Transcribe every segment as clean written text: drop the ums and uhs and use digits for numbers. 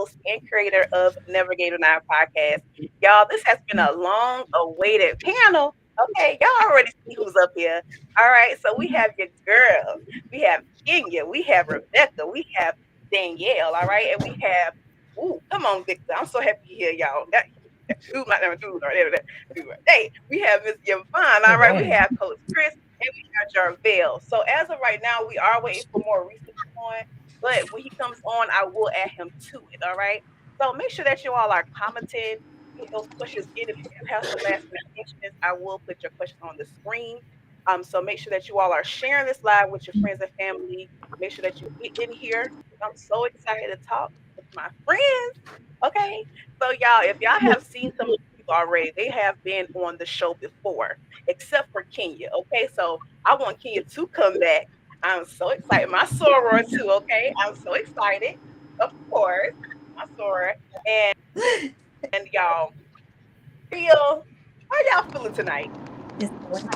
host and creator of Navigator 9 podcast. Y'all, this has been a long awaited panel. Okay, y'all already see who's up here. All right, so we have your girls. We have Kenya. We have Rebecca. We have Danielle. All right, and we have, ooh, come on, Victor. I'm so happy you're here, y'all. Ooh, my name is Hey, we have Miss Yvonne. All right, we have Coach Chris, and we have Jarvelle. So as of right now, we are waiting for more research on, but when he comes on, I will add him to it. All right. So make sure that you all are commenting, put those questions in. If you do have some last minute questions, I will put your questions on the screen. So make sure that you all are sharing this live with your friends and family. Make sure that you get in here. I'm so excited to talk with my friends. Okay. So y'all, if y'all have seen some of the people already, they have been on the show before, except for Kenya. Okay. So I want Kenya to come back. I'm so excited. My soror too, okay? I'm so excited. Of course. My soror. And y'all feel how y'all feeling tonight? How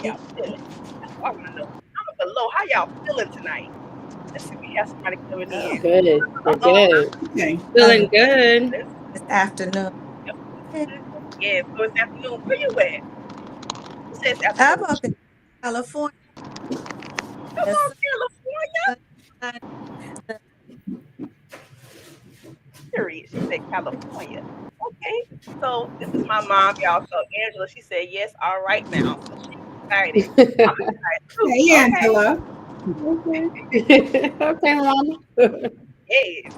y'all feeling? That's what I want to know. Comment below. How y'all feeling tonight? Let's see if we have somebody coming in. Good. We're Uh-oh. good. Okay. Feeling good. This afternoon. Yeah, so it's afternoon. Where you at? Who says I'm afternoon? up in California. Come The on, California. sun, Period. She said California. Okay. So this is my mom, y'all. So Angela, she said yes, all right now. So she's excited. I'm excited too. Hey, Okay. Angela. Okay. Okay, Mama. Yes.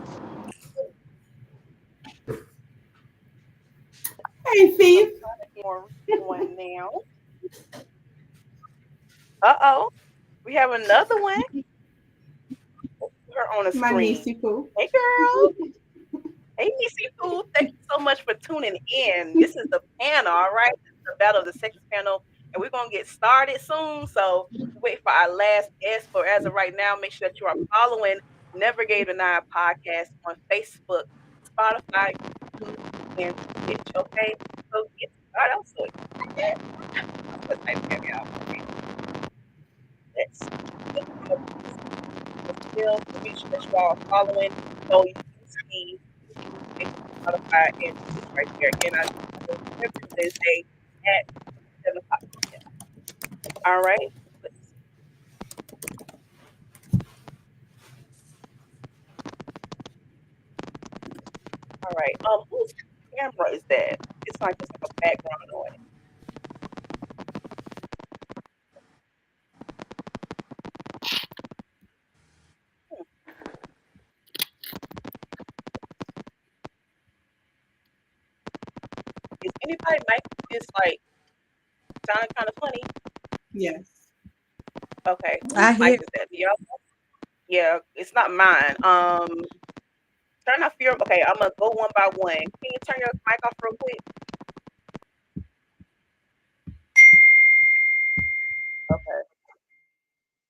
Hey, I'm Steve. trying to get more one now. Uh-oh. We have another one. Put her on the My screen. niecey poo. Hey girl. Hey Nisi Pooh. Thank you so much for tuning in. This is the panel, all right? This is the Battle of the Sexes panel. And we're gonna get started soon. So wait for our last guest. But as of right now, make sure that you are following Never Gave a Nine podcast on Facebook, Spotify, YouTube, and Twitch. Okay. So get started. I'm so excited. I'm so excited to have y'all. Okay. Let's still make sure that you all are following. So you can see YouTube, Facebook, Spotify, and Twitch right there. Again, I do every Wednesday at 7 o'clock p.m. All right. All right. Whose camera is that? It's like just like a background noise. Hmm. Is anybody mic just like sounding kind of funny? Yes. Okay. Whose I mic hear is that? Do y'all? Yeah, it's not mine. Turn off your. Okay, I'm gonna go one by one. Can you turn your mic off real quick? Okay.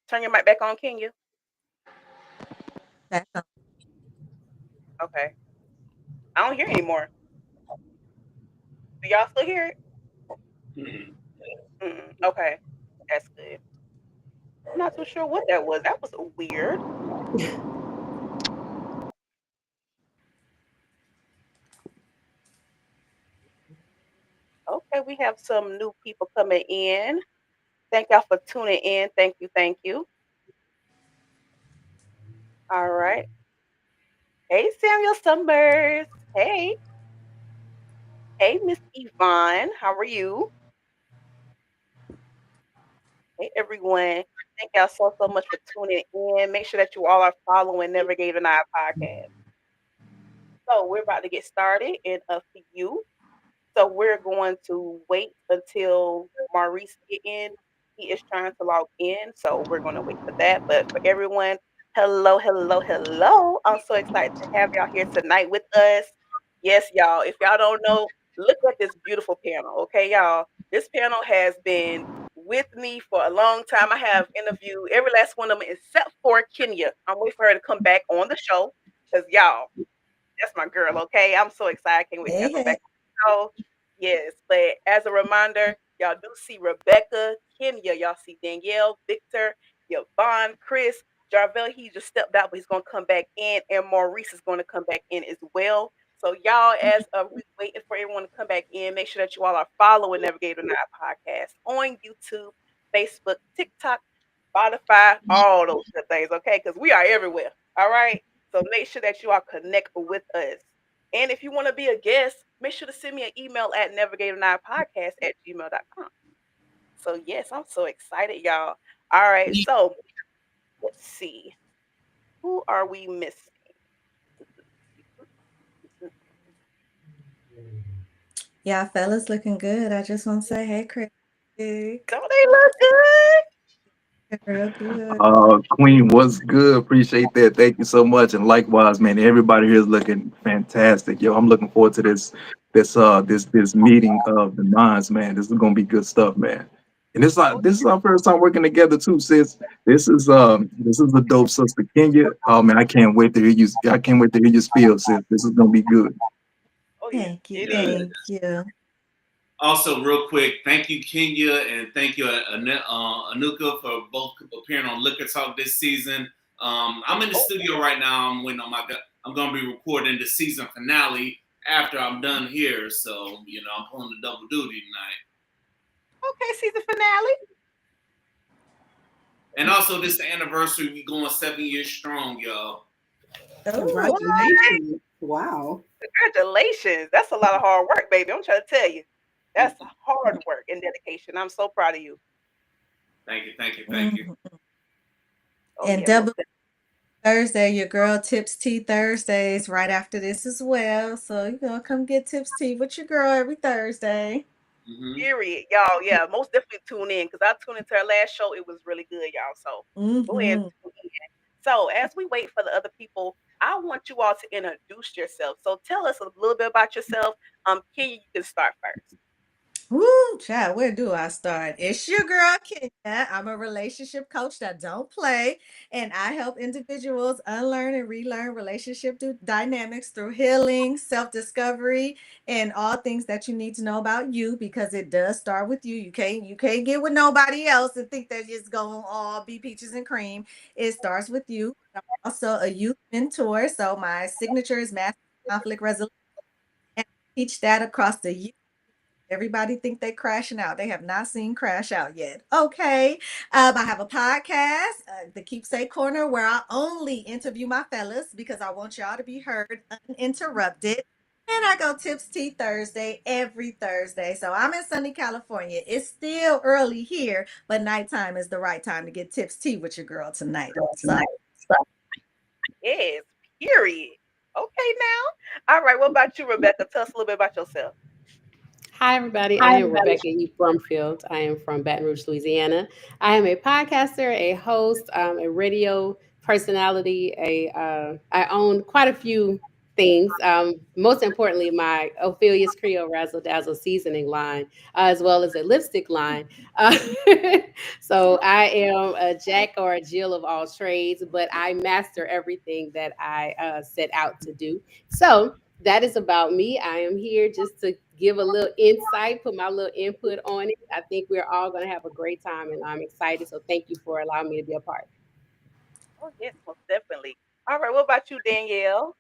Turn your mic back on, can you? that. Okay. I don't hear anymore. Do y'all still hear it? Okay, that's good. I'm not too sure what that was. That was weird. Okay, we have some new people coming in. Thank y'all for tuning in. Thank you. Thank you. All right. Hey, Samuel Summers. Hey. Hey, Miss Yvonne. How are you? Hey, everyone. Thank y'all so much for tuning in. Make sure that you all are following Never Gave an Eye podcast. So we're about to get started in a few. So we're going to wait until Maurice get in. He is trying to log in, so we're going to wait for that. But for everyone, hello, hello, hello! I'm so excited to have y'all here tonight with us. Yes, y'all. If y'all don't know, look at this beautiful panel. Okay, y'all. This panel has been with me for a long time. I have interviewed every last one of them except for Kenya. I'm waiting for her to come back on the show because y'all, that's my girl. Okay, I'm so excited. I can't wait to have Hey, her back hey. on the show. Yes, but as a reminder, y'all do see Rebecca, Kenya, y'all see Danielle, Victor, Yvonne, Chris, Jarvelle. He just stepped out, but he's going to come back in, and Maurice is going to come back in as well. So y'all, as we waiting for everyone to come back in, make sure that you all are following Navigator Night Podcast on YouTube, Facebook, TikTok, Spotify, all those good things, okay? Because we are everywhere. All right. So make sure that you are connected with us. And if you want to be a guest, make sure to send me an email at navigator9podcast@gmail.com. So yes, I'm so excited, y'all. All right. So let's see. Who are we missing? Yeah, fellas looking good. I just want to say, hey, Chris. Don't they look good? Real good. Queen, what's good? Appreciate that. Thank you so much. And likewise, man, everybody here is looking fantastic. Yo, I'm looking forward to this meeting of the minds, man. This is gonna be good stuff, man. And this is our first time working together too, sis. This is the dope sister Kenya. Oh man, I can't wait to hear you. I can't wait to hear you spiel, sis. This is gonna be good. Oh yeah, Thank you. it is. Thank you. Also, real quick, thank you, Kenya, and thank you, Anukkah, for both appearing on Liquor Talk this season. I'm in the studio right now. I'm waiting on I'm going to be recording the season finale after I'm done here. So, I'm pulling the double duty tonight. Okay, season finale. And also, this is the anniversary. We going 7 years strong, y'all. Congratulations. Wow. Congratulations. That's a lot of hard work, baby. I'm trying to tell you. That's hard work and dedication. I'm so proud of you. Thank you. Oh, And yeah, double Thursday, your girl Tips Tea Thursdays right after this as well. So, come get Tips Tea with your girl every Thursday. period. Y'all, yeah, most definitely tune in because I tuned into our last show. It was really good, y'all. So go ahead and tune in. So as we wait for the other people, I want you all to introduce yourself. So tell us a little bit about yourself. Kenya, you can start first. Woo, child, where do I start? It's your girl, Kenya. I'm a relationship coach that don't play, and I help individuals unlearn and relearn dynamics through healing, self-discovery, and all things that you need to know about you because it does start with you. You can't get with nobody else and think that it's going to all be peaches and cream. It starts with you. I'm also a youth mentor, so my signature is master conflict resolution, and I teach that across the youth. Everybody think they crashing out. They have not seen Crash Out yet. Okay. I have a podcast, the Keepsake Corner, where I only interview my fellas because I want y'all to be heard uninterrupted. And I go Tips Tea Thursday every Thursday. So I'm in sunny California. It's still early here, but nighttime is the right time to get Tips Tea with your girl tonight. So Yes, period. Okay, now. All right. What about you, Rebecca? Tell us a little bit about yourself. Hi, everybody. I am Rebekah Brumfield. I am from Baton Rouge, Louisiana. I am a podcaster, a host, a radio personality. I own quite a few things. Most importantly, my Ophelia's Creole Razzle Dazzle seasoning line, as well as a lipstick line. Uh, so I am a jack or a Jill of all trades, but I master everything that I set out to do. So that is about me. I am here just to give a little insight, put my little input on it. I think we're all going to have a great time, and I'm excited. So thank you for allowing me to be a part. Oh, yes, most definitely. All right. What about you, Danielle?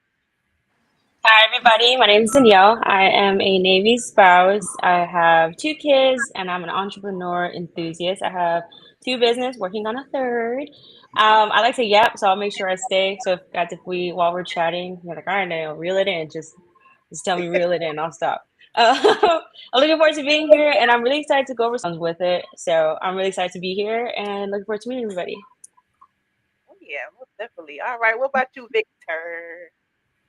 Hi, everybody. My name is Danielle. I am a Navy spouse. I have 2 kids, and I'm an entrepreneur enthusiast. I have 2 business, working on a third. I like to yap, so I'll make sure I stay. So if while we're chatting, you're like, all right, now reel it in. Just tell me reel it in. I'll stop. I'm looking forward to being here, and I'm really excited to go over some with it. So I'm really excited to be here, and looking forward to meeting everybody. Oh, yeah, most definitely. All right. What about you, Victor?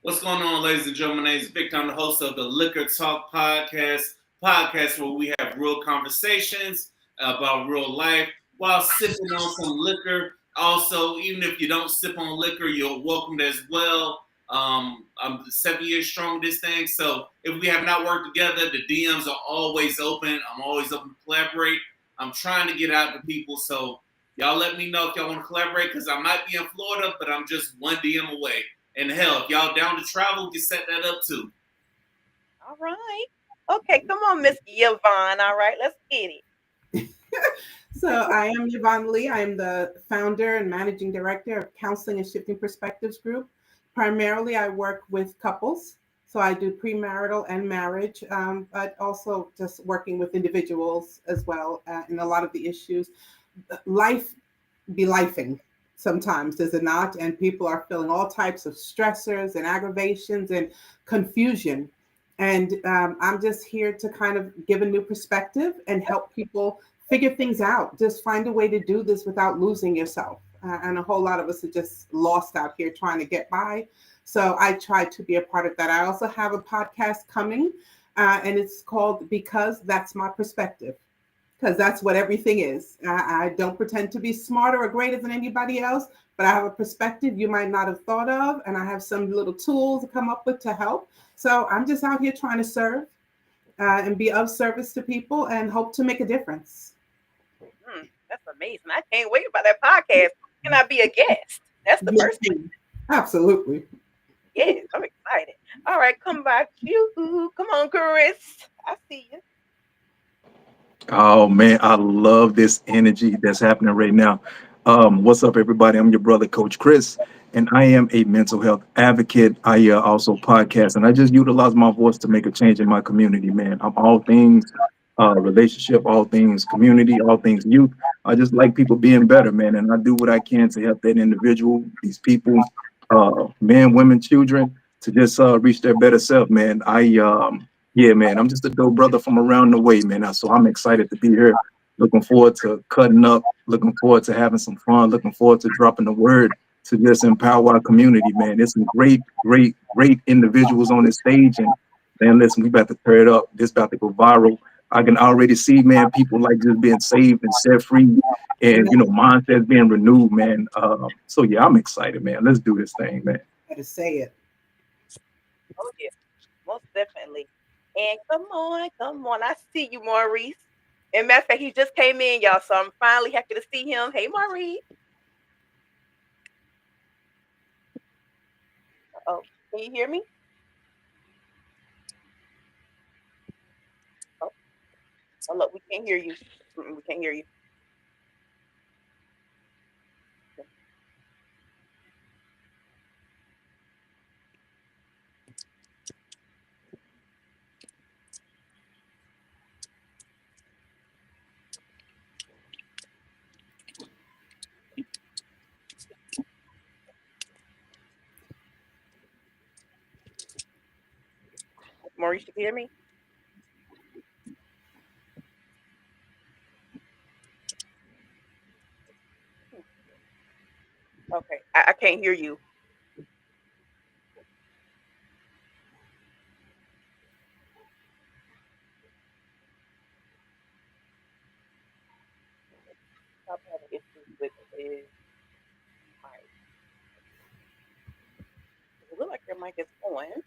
What's going on, ladies and gentlemen? My name is Victor. I'm the host of the Liquor Talk podcast where we have real conversations about real life while sipping on some liquor. Also, even if you don't sip on liquor, you're welcomed as well. I'm 7 years strong with this thing, so if we have not worked together, the DMs are always open. I'm always open to collaborate. I'm trying to get out to people, so y'all let me know if y'all want to collaborate because I might be in Florida, but I'm just one DM away. And hell, if y'all down to travel, we can set that up too. All right. Okay, come on, Miss Yvonne. All right, let's get it. So I am Yvonne Lee. I am the founder and managing director of Counseling and Shifting Perspectives Group. Primarily, I work with couples. So I do premarital and marriage, but also just working with individuals as well in a lot of the issues. Life be lifing sometimes, does it not? And people are feeling all types of stressors and aggravations and confusion. And I'm just here to kind of give a new perspective and help people figure things out. Just find a way to do this without losing yourself. And a whole lot of us are just lost out here trying to get by. So I try to be a part of that. I also have a podcast coming, and it's called Because That's My Perspective, because that's what everything is. I don't pretend to be smarter or greater than anybody else, but I have a perspective you might not have thought of, and I have some little tools to come up with to help. So I'm just out here trying to serve and be of service to people and hope to make a difference. That's amazing. I can't wait about that podcast. Can I be a guest? That's the Yes, first thing. absolutely. Yes, I'm excited. All right, come back to you. Come on, Chris. I see you. Oh man, I love this energy that's happening right now. What's up, everybody? I'm your brother, Coach Chris, and I am a mental health advocate. I also podcast, and I just utilize my voice to make a change in my community. Man, I'm all things relationship, all things community, all things youth. I just like people being better, man, and I do what I can to help that individual, these people, men, women, children, to just reach their better self, man. Yeah, man, I'm just a dope brother from around the way, man. So I'm excited to be here. Looking forward to cutting up. Looking forward to having some fun. Looking forward to dropping the word to just empower our community, man. There's some great individuals on this stage, and man, listen, we about to tear it up. This about to go viral. I can already see, man, people like just being saved and set free, and mindsets being renewed, man. So yeah, I'm excited, man. Let's do this thing, man. How to say it. Oh, yeah, most definitely. And come on, come on. I see you, Maurice. And matter of fact, he just came in, y'all. So I'm finally happy to see him. Hey, Maurice. Oh, can you hear me? Oh, oh look, we can't hear you. We can't hear you. Maurice, you can hear me? Okay, I can't hear you. I'm having issues with his mic. It looks like your mic is on.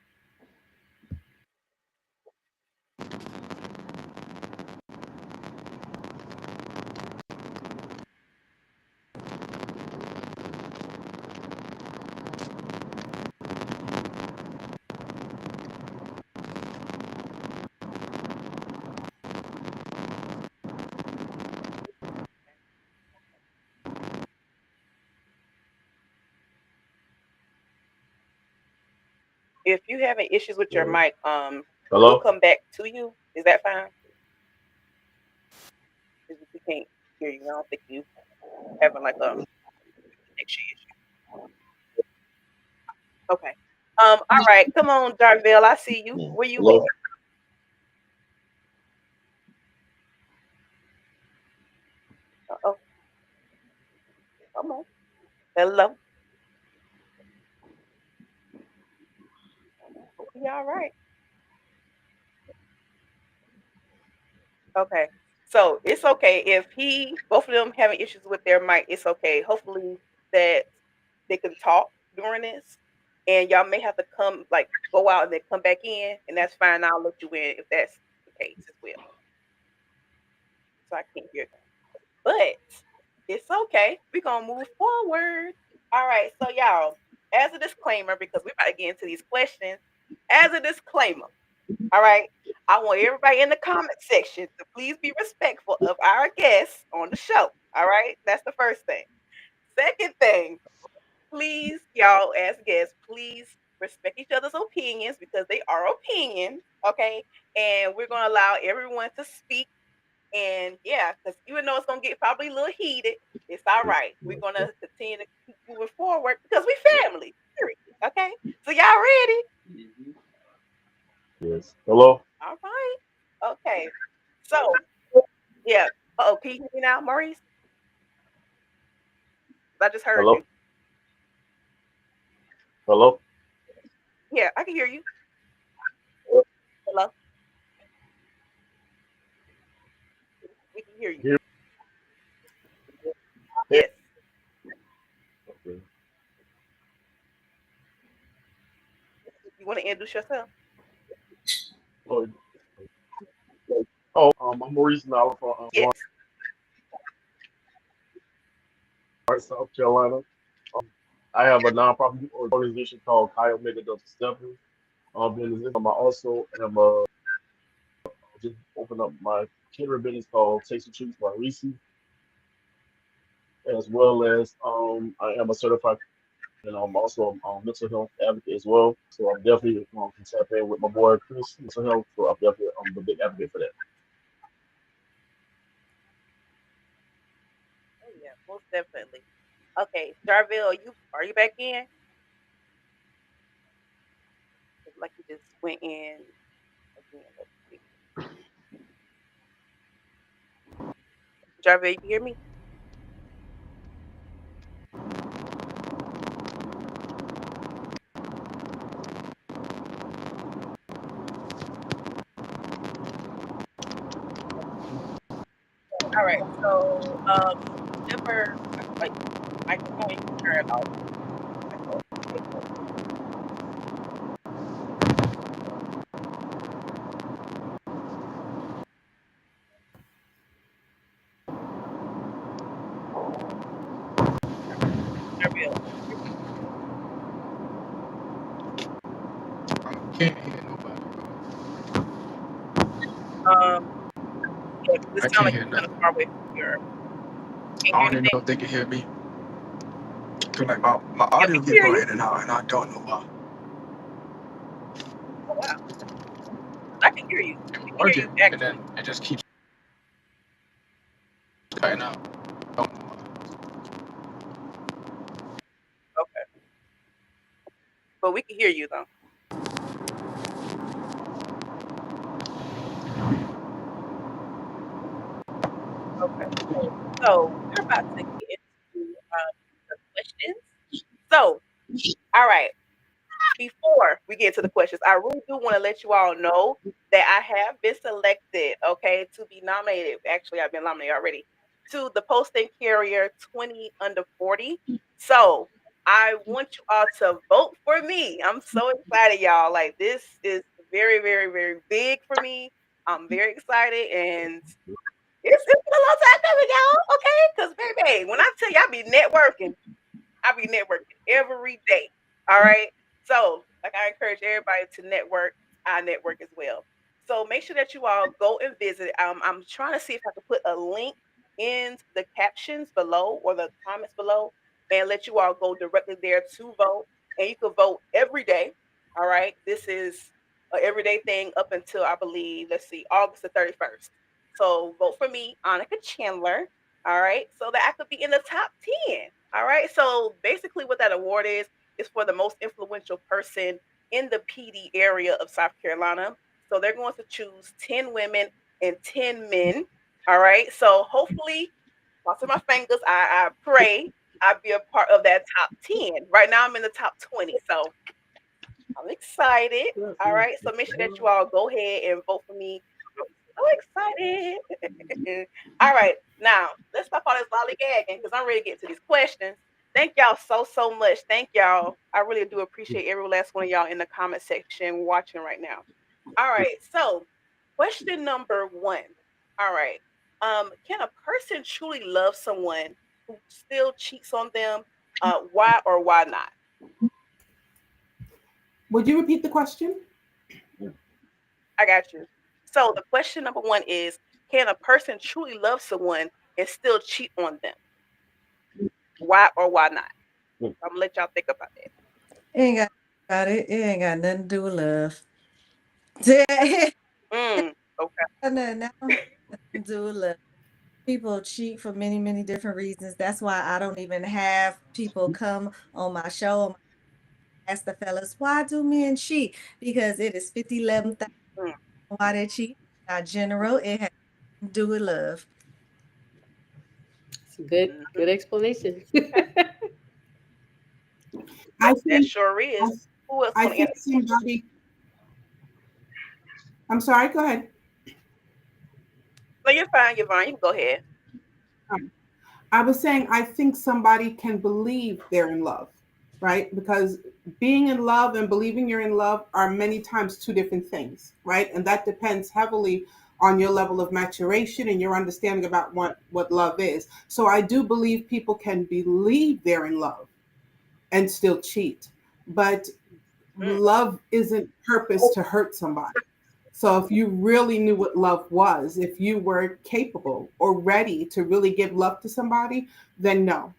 If you having issues with your mic, we'll Hello? come back to you. Is that fine? Because we can't hear you. I don't think you having like a connection issue. Okay. All right. Come on, Jarvelle. I see you. Where you Hello? at? Oh, come on. Hello. Hope you all right. Okay. So it's okay if both of them having issues with their mic. It's okay. Hopefully that they can talk during this, and y'all may have to go out and then come back in, and that's fine. I'll let you in if that's the case as well. So I can't hear them, but it's okay. We're gonna move forward. All right. So y'all, as a disclaimer, because we're about to get into these questions. As a disclaimer, all right. I want everybody in the comment section to please be respectful of our guests on the show. All right. That's the first thing. Second thing, please, y'all, as guests, please respect each other's opinions because they are opinions, okay? And we're gonna allow everyone to speak. And yeah, because even though it's gonna get probably a little heated, it's all right. We're gonna continue to keep moving forward because we family. Period. Okay. So y'all ready? Mhm. Yes. Hello? All right. Okay. So yeah. Oh, can you hear me now, Maurice? I just heard Hello? you. Hello? Yeah, I can hear you. Hello. We can hear you. Here. Here. Yes. Okay. You want to introduce yourself? Oh, I'm Maurice Nowlin from Yes. Lawrence, South Carolina. I have a nonprofit organization called Chi Omega Delta Stephanie. Business. I also am just opened up my catering business called Tasty Treats by Reese, as well as I am a certified and I'm also a mental health advocate as well. So I'm definitely can tap in with my boy Chris mental health. So I'm definitely a big advocate for that. Oh yeah, most definitely. Okay, Jarvelle, are you back in? It's like you just went in again. Let's see. Jarvelle, you can hear me? All right. So whenever like microphone you can turn it off. Like, okay, so Jarvelle. Can't hear nobody. Um, yeah, 'cause it I sounds can't like hear you're kind of nothing. far away from your. Can't I hear don't even anything. know if they can hear me. Cause like my Yeah, we audio can keep hear going you. in and out, and I don't know why. Oh wow, I can hear you. It We was can hear you working, and then actually. it just keeps cutting out. Don't know why. Okay, but we can hear you though. Okay, so we're about to get into the questions. So, all right. Before we get to the questions, I really do want to let you all know that I have been selected, okay, to be nominated. Actually, I've been nominated already to the Post and Carrier 20 under 40. So I want you all to vote for me. I'm so excited, y'all. Like this is very, very, very big for me. I'm very excited, and it's been a long time coming, y'all. Okay, because baby, when I tell you I be networking. I be networking every day. All right. So, like, I encourage everybody to network. I network as well. So make sure that you all go and visit. I'm trying to see if I can put a link in the captions below or the comments below and let you all go directly there to vote. And you can vote every day. All right. This is an everyday thing up until I believe, let's see, August the 31st. So vote for me, Annika Chandler. All right. So that I could be in the top 10. All right. So basically, what that award is for the most influential person in the PD area of South Carolina. So they're going to choose 10 women and 10 men. All right. So hopefully, crossing my fingers, I pray I'll be a part of that top 10. Right now, I'm in the top 20. So I'm excited. All right. So make sure that you all go ahead and vote for me. I'm so excited. All right. Now, let's stop all this lollygagging because I'm ready to get to these questions. Thank y'all so much. Thank y'all. I really do appreciate every last one of y'all in the comment section watching right now. All right. So, question number one. All right. Can a person truly love someone who still cheats on them? Why or why not? Would you repeat the question? I got you. So the question number one is, can a person truly love someone and still cheat on them? Why or why not? I'm gonna let y'all think about that. Ain't got Got it. It ain't got nothing to do with love. It Okay. got nothing to do with love. People cheat for many, many different reasons. That's why I don't even have people come on my show. Ask the fellas, why do men cheat? Because it is 50, 11,000 Mm, why they cheat. Not general. It has to do with love. It's a good, mhm. good explanation. Okay. I That think sure I, is. Who else I want to think answer the question? somebody. I'm sorry. Go ahead. No, you're fine, Yvonne. You can go ahead. I was saying I think somebody can believe they're in love, right? Because being in love and believing you're in love are many times two different things, right? And that depends heavily on your level of maturation and your understanding about what love is. So I do believe people can believe they're in love and still cheat. But Mm, love isn't purpose to hurt somebody. So if you really knew what love was, if you were capable or ready to really give love to somebody, then no,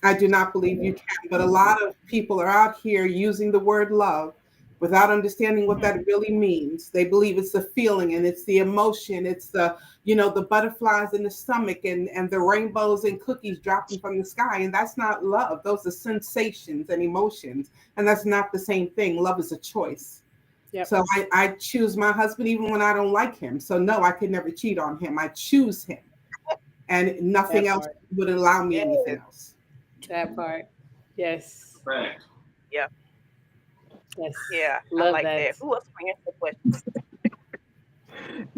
I do not believe you can. But a lot of people are out here using the word love without understanding what that really means. They believe it's the feeling and it's the emotion, it's the butterflies in the stomach and the rainbows and cookies dropping from the sky. And that's not love. Those are sensations and emotions. And that's not the same thing. Love is a choice. Yep, So I choose my husband even when I don't like him. So no, I could never cheat on him. I choose him. And nothing that else part. would allow me yes. anything else. That part. Yes. Fact. Yeah. Yes. Yeah. I Love like that. that. Who else want to answer the question?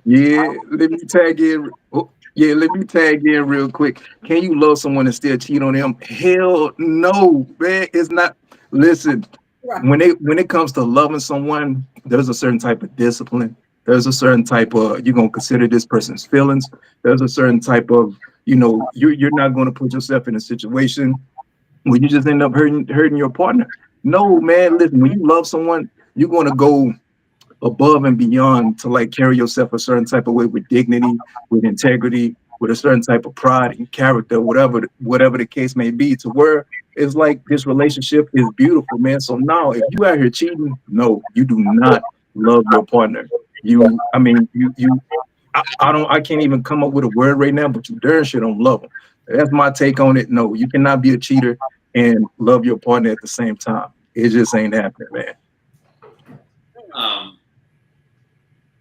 Yeah, let me tag in. Oh, yeah, let me tag in real quick. Can you love someone and still cheat on them? Hell no, man. It's not. Listen, Right. when it comes to loving someone, there's a certain type of discipline. There's a certain type of you're gonna consider this person's feelings. There's a certain type of you're not gonna put yourself in a situation where you just end up hurting your partner. No, man. Listen, when you love someone, you're gonna go above and beyond to like carry yourself a certain type of way with dignity, with integrity, with a certain type of pride and character, whatever the case may be, to where it's like this relationship is beautiful, man. So now if you out here cheating, no, you do not love your partner. I mean, I can't even come up with a word right now, but you darn sure don't love them. That's my take on it. No, you cannot be a cheater and love your partner at the same time. It just ain't happening, man. Um,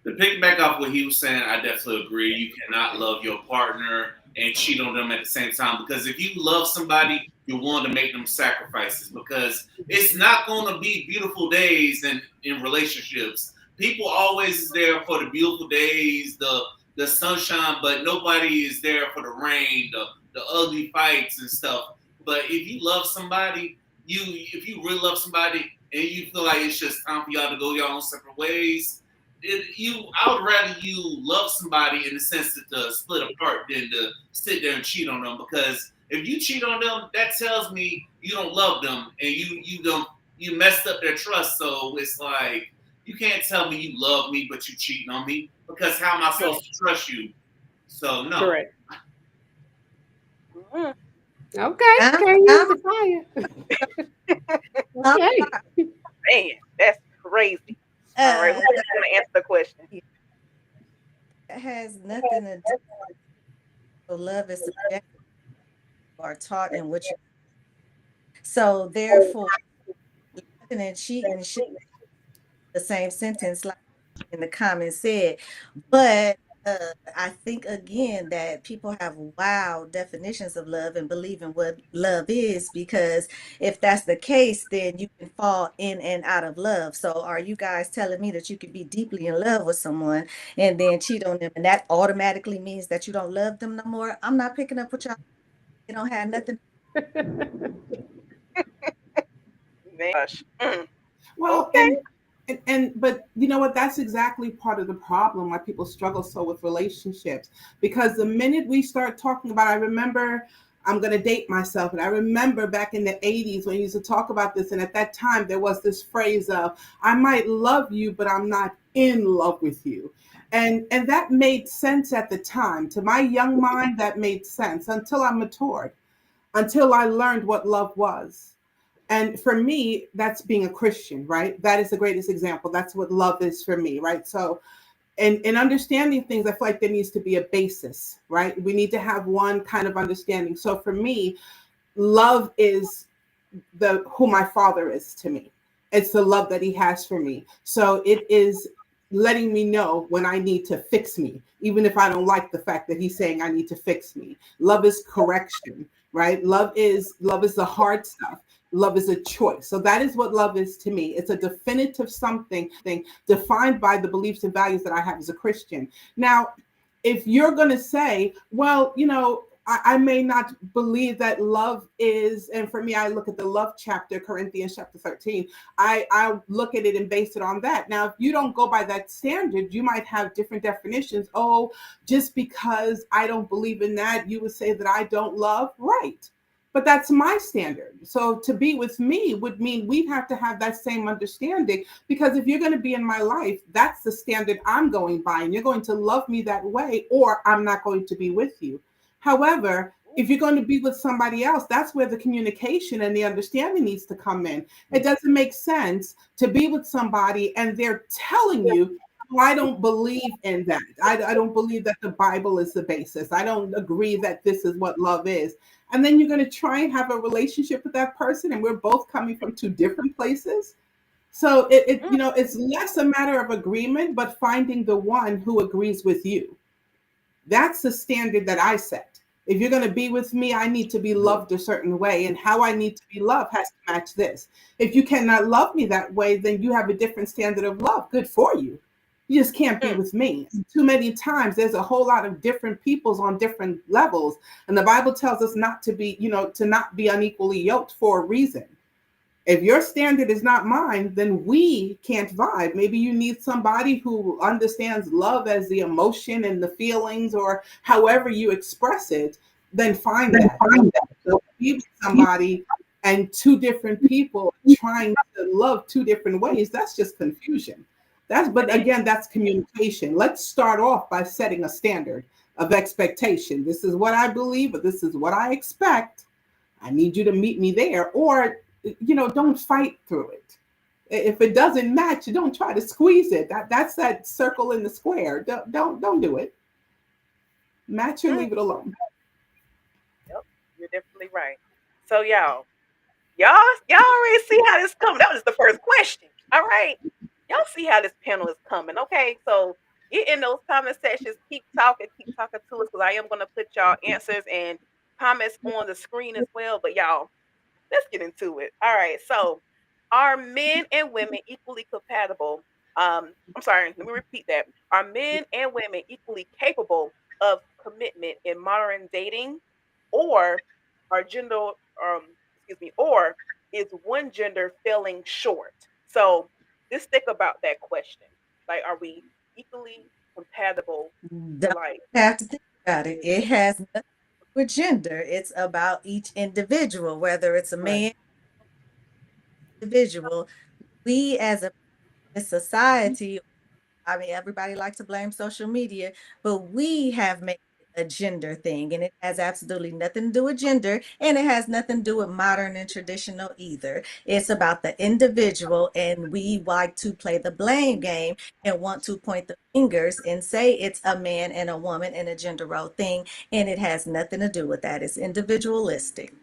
to piggyback off what he was saying, I definitely agree. You cannot love your partner and cheat on them at the same time, because if you love somebody, you're willing to make them sacrifices, because it's not going to be beautiful days in relationships. People always is there for the beautiful days, the sunshine, but nobody is there for the rain, the ugly fights and stuff. But if you love somebody, if you really love somebody and you feel like it's just time for y'all to go your own separate ways, I would rather you love somebody in the sense that to split apart than to sit there and cheat on them. Because if you cheat on them, that tells me you don't love them and you messed up their trust. So it's like you can't tell me you love me but you cheating on me, because how am I supposed to trust you? So no. Correct. Mm, Okay. I'm, Can't use I'm, the fire. I'm Okay. man, that's crazy. All right. Who uh, else want to answer the question? that has nothing to do with love is subjective or taught in which so therefore loving and cheating should be the same sentence like in the comments said. But I think again that people have wild definitions of love and believe in what love is, because if that's the case, then you can fall in and out of love. So are you guys telling me that you could be deeply in love with someone and then cheat on them, and that automatically means that you don't love them no more? I'm not picking up what y'all. It don't have nothing. Man, gosh. Well, Okay. but you know what? That's exactly part of the problem why people struggle so with relationships. Because the minute we start talking about, I remember, I'm going to date myself, and I remember back in the 80s when we used to talk about this, and at that time there was this phrase of, I might love you, but I'm not in love with you. And that made sense at the time. To my young mind, that made sense until I matured, until I learned what love was. And for me, that's being a Christian, right? That is the greatest example. That's what love is for me, right? So, in understanding things, I feel like there needs to be a basis, right? We need to have one kind of understanding. So for me, love is the who my father is to me. It's the love that he has for me. So it is letting me know when I need to fix me, even if I don't like the fact that he's saying I need to fix me. Love is correction, right? Love is the hard stuff. Love is a choice. So that is what love is to me. It's a definitive something defined by the beliefs and values that I have as a Christian. Now, if you're going to say, well, I may not believe that love is, and for me, I look at the love chapter, Corinthians chapter 13. I look at it and base it on that. Now, if you don't go by that standard, you might have different definitions. Oh, just because I don't believe in that, you would say that I don't love, right? But that's my standard. So to be with me would mean we have to have that same understanding, because if you're going to be in my life, that's the standard I'm going by, and you're going to love me that way, or I'm not going to be with you. However, if you're going to be with somebody else, that's where the communication and the understanding needs to come in. It doesn't make sense to be with somebody and they're telling you, "Oh, I don't believe in that. I don't believe that the Bible is the basis. I don't agree that this is what love is." And then you're going to try and have a relationship with that person, and we're both coming from two different places. So it's less a matter of agreement, but finding the one who agrees with you. That's the standard that I set. If you're going to be with me, I need to be loved a certain way, and how I need to be loved has to match this. If you cannot love me that way, then you have a different standard of love. Good for you. You just can't be with me. Too many times there's a whole lot of different peoples on different levels, and the Bible tells us not to be, to not be unequally yoked for a reason. If your standard is not mine, then we can't vibe. Maybe you need somebody who understands love as the emotion and the feelings, or however you express it. Then find that. So be with somebody and two different people trying to love two different ways, that's just confusion. But again, that's communication. Let's start off by setting a standard of expectation. This is what I believe, but this is what I expect. I need you to meet me there, or don't fight through it. If it doesn't match, don't try to squeeze it. That's that circle in the square. Don't do it. Match or leave it alone. Yep, you're definitely right. So y'all already see how this coming. That was the first question. All right. Y'all see how this panel is coming. Okay. So get in those comment sections. Keep talking to us, because I am gonna put y'all answers and comments on the screen as well. But y'all, let's get into it. All right. So, are men and women equally compatible? I'm sorry. Let me repeat that. Are men and women equally capable of commitment in modern dating, or are gender or is one gender falling short? So, just think about that question. Like, are we equally compatible to Don't like? have to think about it. It has nothing to do with gender. It's about each individual, whether it's a Right. man, individual. We as a society, I mean, everybody likes to blame social media, but we have made it a gender thing, and it has absolutely nothing to do with gender, and it has nothing to do with modern and traditional either. It's about the individual, and we like to play the blame game and want to point the fingers and say it's a man and a woman and a gender role thing, and it has nothing to do with that. It's individualistic.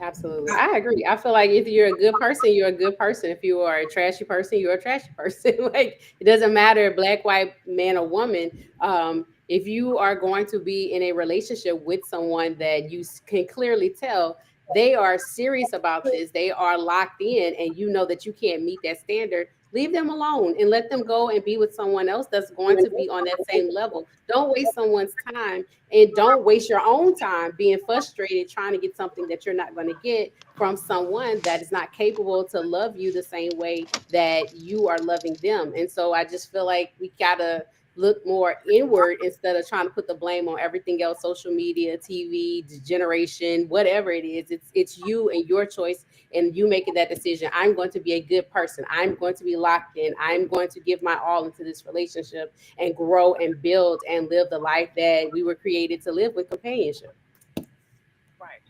Absolutely. I agree. I feel like if you're a good person, you're a good person. If you are a trashy person, you're a trashy person. Like, it doesn't matter, black, white, man, or woman. If you are going to be in a relationship with someone that you can clearly tell they are serious about this, they are locked in, and you know that you can't meet that standard, leave them alone and let them go and be with someone else that's going to be on that same level. Don't waste someone's time, and don't waste your own time being frustrated trying to get something that you're not going to get from someone that is not capable to love you the same way that you are loving them. And so I just feel like we gotta look more inward instead of trying to put the blame on everything else, social media, TV, generation, whatever it is. It's you and your choice, and you making that decision. I'm going to be a good person. I'm going to be locked in. I'm going to give my all into this relationship and grow and build and live the life that we were created to live with companionship. Right.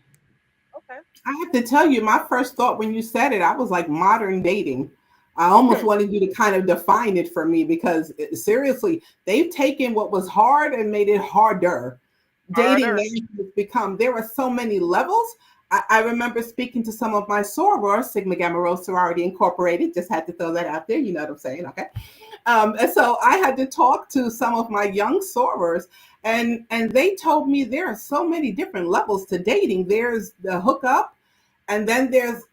Okay. I have to tell you, my first thought when you said it, I was like modern dating. I almost wanted you to kind of define it for me because seriously, they've taken what was hard and made it harder. Dating Harder. now has become, there are so many levels. I remember speaking to some of my sorors, Sigma Gamma Rho Sorority Incorporated, just had to throw that out there. You know what I'm saying? Okay. And so I had to talk to some of my young sorors, and they told me there are so many different levels to dating. There's the hookup, and then there's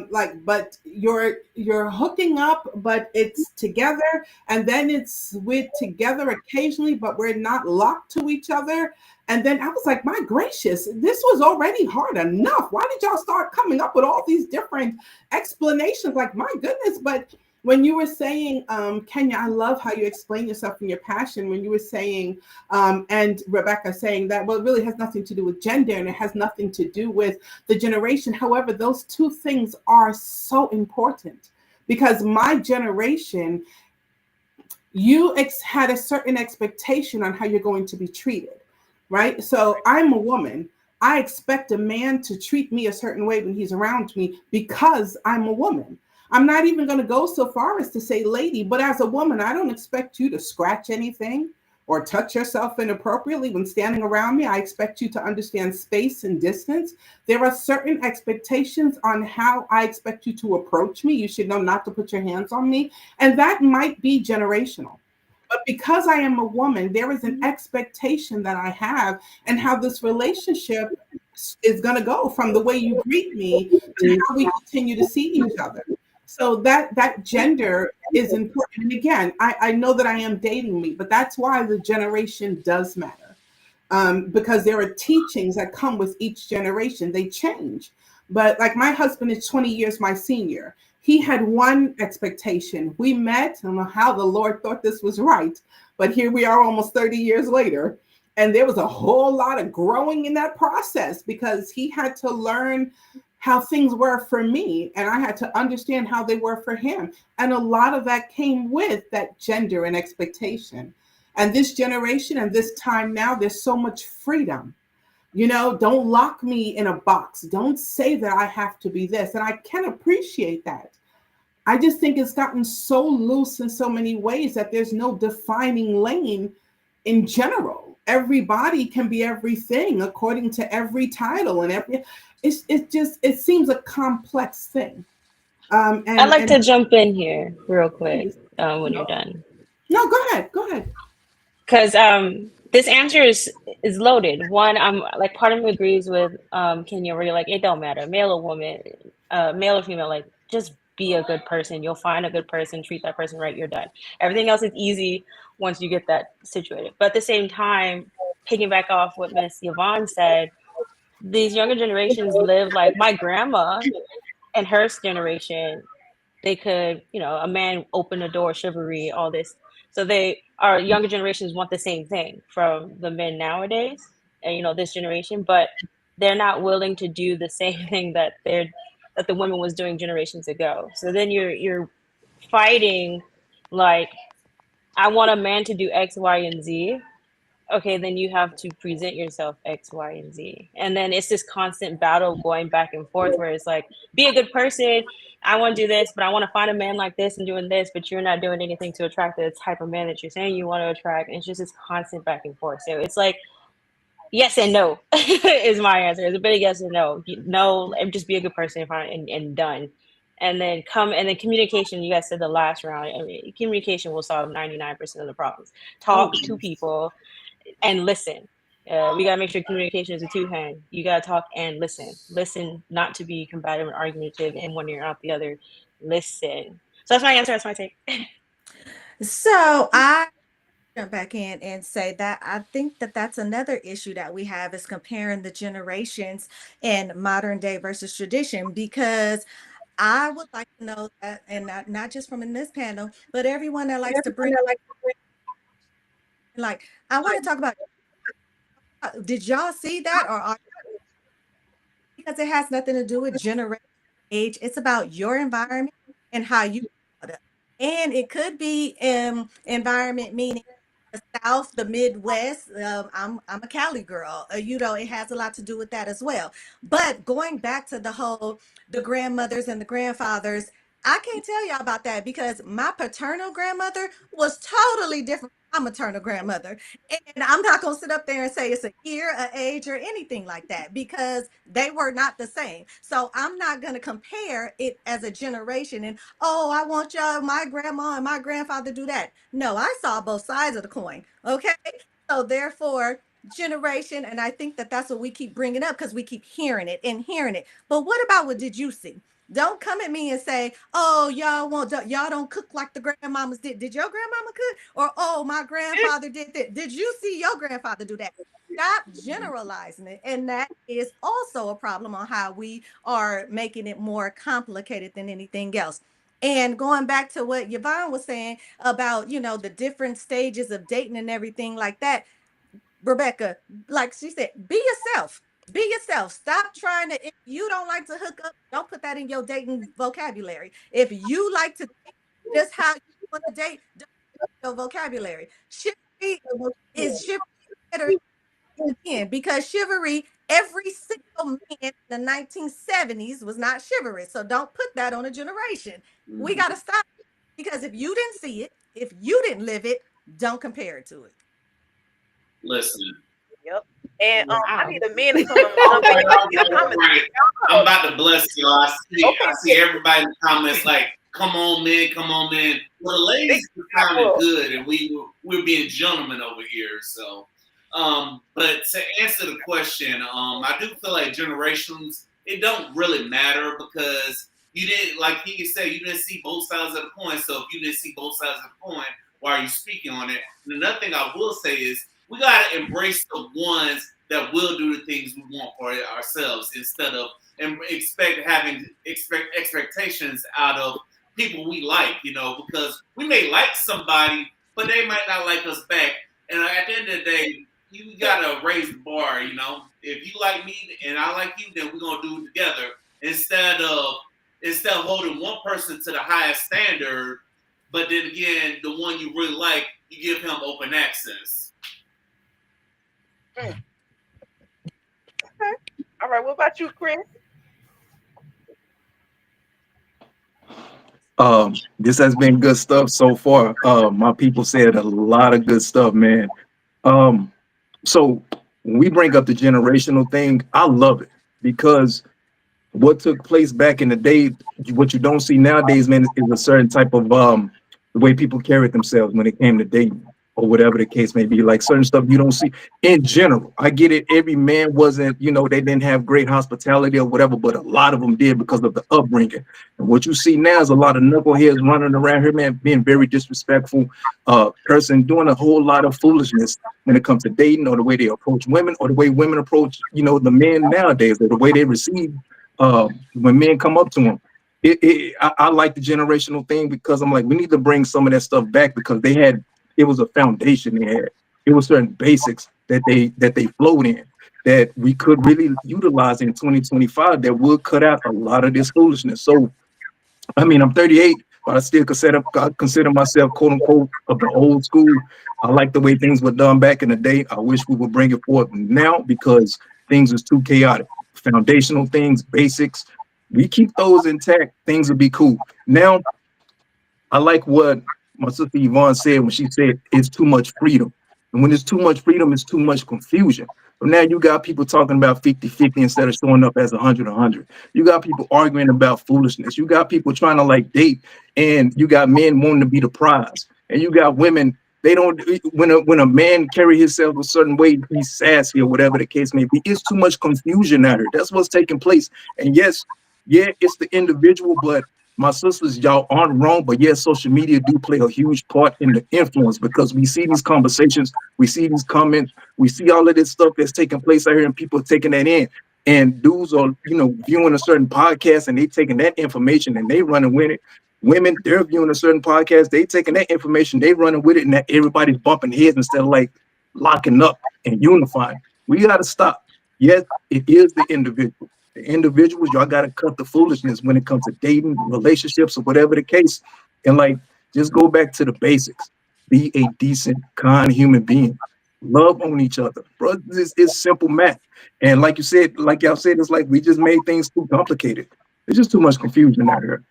like, but you're hooking up, but it's together, and then it's with together occasionally, but we're not locked to each other. And then I was like, my gracious, this was already hard enough. Why did y'all start coming up with all these different explanations? Like, my goodness. But when you were saying, Kenya, I love how you explain yourself and your passion. When you were saying, and Rebekah saying that, well, it really has nothing to do with gender and it has nothing to do with the generation. However, those two things are so important because my generation, you had a certain expectation on how you're going to be treated. Right? So I'm a woman. I expect a man to treat me a certain way when he's around me because I'm a woman. I'm not even going to go so far as to say lady, but as a woman, I don't expect you to scratch anything or touch yourself inappropriately when standing around me. I expect you to understand space and distance. There are certain expectations on how I expect you to approach me. You should know not to put your hands on me. And that might be generational. But because I am a woman, there is an expectation that I have and how this relationship is going to go from the way you greet me to how we continue to see each other. So that gender is important. And again, I know that I am dating me, but that's why the generation does matter. Because there are teachings that come with each generation. They change. But like my husband is 20 years my senior. He had one expectation. We met. I don't know how the Lord thought this was right, but here we are almost 30 years later. And there was a whole lot of growing in that process because he had to learn how things were for me, and I had to understand how they were for him. And a lot of that came with that gender and expectation. And this generation and this time now, there's so much freedom. You know, don't lock me in a box. Don't say that I have to be this. And I can appreciate that. I just think it's gotten so loose in so many ways that there's no defining lane in general. Everybody can be everything according to every title and every. It seems a complex thing. I'd like to jump in here real quick when you're done. No, go ahead. Because this answer is loaded. One, I'm like, part of me agrees with Kenya, where you're like, it don't matter, male or woman, male or female, like, just be a good person. You'll find a good person, treat that person right, you're done. Everything else is easy once you get that situated. But at the same time, piggyback off what Miss Yvonne said, these younger generations live like my grandma and her generation. They could, a man open the door, chivalry, all this. So our younger generations want the same thing from the men nowadays, and this generation, but they're not willing to do the same thing that the women was doing generations ago. So then you're fighting, like, I want a man to do X, Y, and Z. Okay, then you have to present yourself X, Y, and Z. And then it's this constant battle going back and forth where it's like, be a good person. I want to do this, but I want to find a man like this and doing this, but you're not doing anything to attract the type of man that you're saying you want to attract. And it's just this constant back and forth. So it's like, yes and no is my answer. It's a bit of yes and no. No, just be a good person and done. And then communication, you guys said the last round. I mean, communication will solve 99% of the problems. Talk to people and listen. We gotta make sure communication is a two-hand. You gotta talk and listen. Listen, not to be combative and argumentative in one ear out the other. Listen. So that's my answer. That's my take. So I jump back in and say that I think that that's another issue that we have is comparing the generations in modern day versus tradition, because I would like to know that, and not just from in this panel, but everyone that likes to bring, like, I want to talk about, did y'all see that, because it has nothing to do with generation, age. It's about your environment and how you, and it could be environment, meaning the South, the Midwest. I'm a Cali girl. It has a lot to do with that as well. But going back to the grandmothers and the grandfathers, I can't tell y'all about that because my paternal grandmother was totally different from my maternal grandmother. And I'm not gonna sit up there and say it's a year, a age, or anything like that because they were not the same. So I'm not gonna compare it as a generation and oh, I want y'all, my grandma and my grandfather do that. No, I saw both sides of the coin. Okay. So therefore, generation, and I think that that's what we keep bringing up because we keep hearing it and hearing it. But what about what did you see? Don't come at me and say, "Oh, y'all don't cook like the grandmamas did. Did your grandmama cook?" Or, "Oh, my grandfather did that." Did you see your grandfather do that? Stop generalizing it, and that is also a problem on how we are making it more complicated than anything else. And going back to what Yvonne was saying about, the different stages of dating and everything like that, Rebecca, like she said, be yourself. Be yourself. Stop trying to, if you don't like to hook up, don't put that in your dating vocabulary. If you like to date just how you want to date, don't put it in your vocabulary. Chivalry is chivalry better again because chivalry, every single man in the 1970s was not chivalrous. So don't put that on a generation. We got to stop because if you didn't see it, if you didn't live it, don't compare it to it. Listen. Yep. And I Wow. need a man to come in my All right, number. Get a comment. right. I'm about to bless y'all. I Okay. see everybody in the comments like, come on, man, come on, man. Well, the ladies are sounding good, and we're being gentlemen over here. So, but to answer the question, I do feel like generations, it don't really matter because you didn't, like he said, you didn't see both sides of the coin. So if you didn't see both sides of the coin, why are you speaking on it? And another thing I will say is we gotta embrace the ones that will do the things we want for ourselves instead of expect expectations out of people we like, because we may like somebody, but they might not like us back. And at the end of the day, you gotta raise the bar, If you like me and I like you, then we're gonna do it together instead of holding one person to the highest standard, but then again, the one you really like, you give him open access. Okay. All right. What about you, Chris? This has been good stuff so far. My people said a lot of good stuff, man. So when we bring up the generational thing, I love it because what took place back in the day, what you don't see nowadays, man, is a certain type of the way people carried themselves when it came to dating or whatever the case may be. Like certain stuff you don't see in general. I get it. Every man wasn't, they didn't have great hospitality or whatever, but a lot of them did because of the upbringing. And what you see now is a lot of knuckleheads running around here, man, being very disrespectful, person doing a whole lot of foolishness when it comes to dating or the way they approach women or the way women approach, the men nowadays or the way they receive when men come up to them. I like the generational thing because I'm like, we need to bring some of that stuff back because it was a foundation they had. It was certain basics that they flowed in that we could really utilize in 2025 that would cut out a lot of this foolishness. So, I mean, I'm 38, but I still consider myself, quote unquote, of the old school. I like the way things were done back in the day. I wish we would bring it forth now because things is too chaotic. Foundational things, basics, we keep those intact, things will be cool. Now, I like what my sister Yvonne said when she said it's too much freedom. And when it's too much freedom, it's too much confusion. So now you got people talking about 50-50 instead of showing up as 100-100. You got people arguing about foolishness. You got people trying to like date, and you got men wanting to be the prize. And you got women, they don't, when a man carry himself a certain way, he's sassy or whatever the case may be. It's too much confusion out here. That's what's taking place. And yes, it's the individual, but my sisters, y'all aren't wrong, but yes, social media do play a huge part in the influence because we see these conversations, we see these comments, we see all of this stuff that's taking place out here and people taking that in. And dudes are, viewing a certain podcast and they taking that information and they running with it. Women, they're viewing a certain podcast, they taking that information, they running with it, and that everybody's bumping heads instead of like locking up and unifying. We got to stop. Yes, it is the individual. The individuals, y'all got to cut the foolishness when it comes to dating, relationships, or whatever the case. And like, just go back to the basics. Be a decent, kind human being. Love on each other, bro. This is simple math. And like you said, like y'all said, it's like we just made things too complicated. There's just too much confusion out here.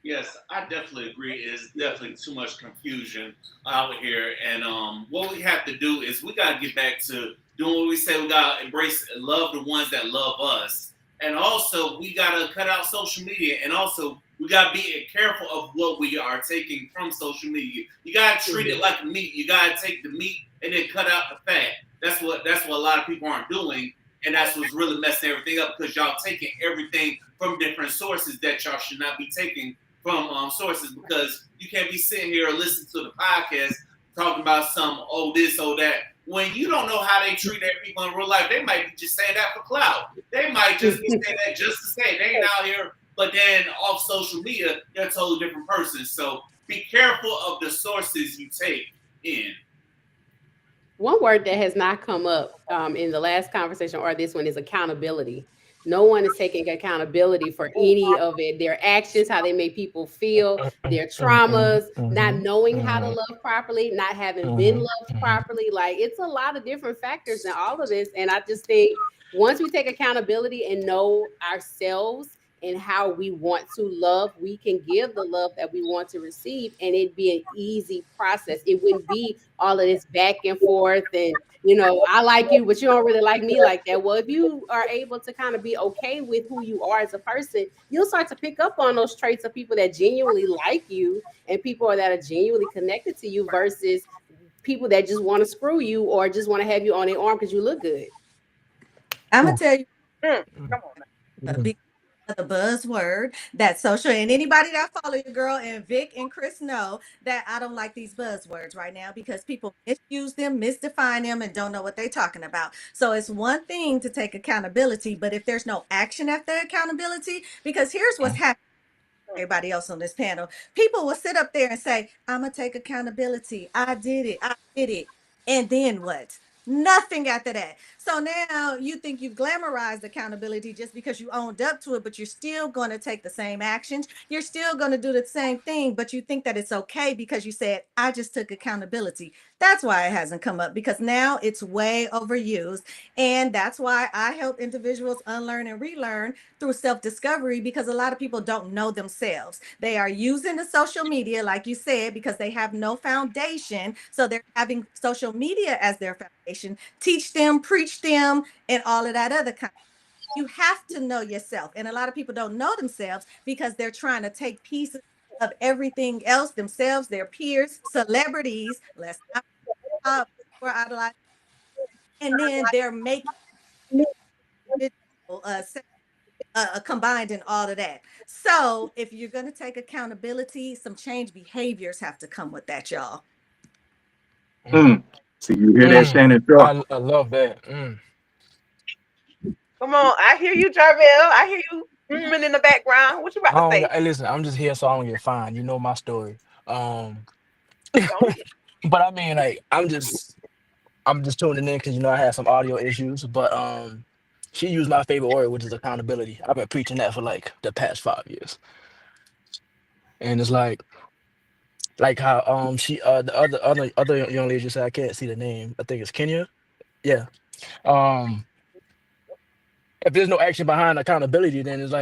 Yes, I definitely agree. It's definitely too much confusion out here, and what we have to do is we gotta get back to doing what we say. We gotta embrace, love the ones that love us, and also we gotta cut out social media, and also we gotta be careful of what we are taking from social media. You gotta treat it like meat. You gotta take the meat and then cut out the fat. That's what a lot of people aren't doing, and that's what's really messing everything up because y'all taking everything from different sources that y'all should not be taking from sources, because you can't be sitting here and listening to the podcast talking about some this, that. When you don't know how they treat their people in real life, they might be just saying that for clout. They might just be saying that just to say they ain't out here, but then off social media, they're a totally different person. So be careful of the sources you take in. One word that has not come up in the last conversation or this one is accountability. No one is taking accountability for any of it. Their actions, how they make people feel, their traumas, not knowing how to love properly, not having been loved properly. Like, it's a lot of different factors in all of this. And I just think once we take accountability and know ourselves and how we want to love, we can give the love that we want to receive, and it'd be an easy process. It wouldn't be all of this back and forth and, I like you, but you don't really like me like that. Well, if you are able to kind of be okay with who you are as a person, you'll start to pick up on those traits of people that genuinely like you and people that are genuinely connected to you versus people that just want to screw you or just want to have you on their arm because you look good. I'm gonna tell you, Come on. the buzzword that social, and anybody that follow you, girl, and Vic and Chris know that I don't like these buzzwords right now because people misuse them, misdefine them, and don't know what they're talking about. So it's one thing to take accountability, but if there's no action after accountability, because here's what's happening. Everybody else on this panel, people will sit up there and say, I'm gonna take accountability. I did it. And then what? Nothing after that. So now you think you've glamorized accountability just because you owned up to it, but you're still going to take the same actions. You're still going to do the same thing, but you think that it's okay because you said, I just took accountability. That's why it hasn't come up, because now it's way overused. And that's why I help individuals unlearn and relearn through self-discovery, because a lot of people don't know themselves. They are using the social media, like you said, because they have no foundation. So they're having social media as their foundation. Teach them, preach them, and all of that other kind. You have to know yourself. And a lot of people don't know themselves because they're trying to take pieces of everything else, themselves, their peers, celebrities, let's not idolize, and then they're making combined in all of that. So if you're going to take accountability, some change behaviors have to come with that, y'all. See, you hear that, Shannon? I love that. Come on. I hear you, Jarvelle. I hear you in the background. What you about to say? Hey, listen, I'm just here so I don't get fined. You know my story. Um, Don't. but I mean, like, I'm just tuning in because I had some audio issues. But she used my favorite word, which is accountability. I've been preaching that for like the past 5 years, and it's like how she the other young lady just said, I can't see the name. I think it's Kenya. Yeah. Um, if there's no action behind accountability, then it's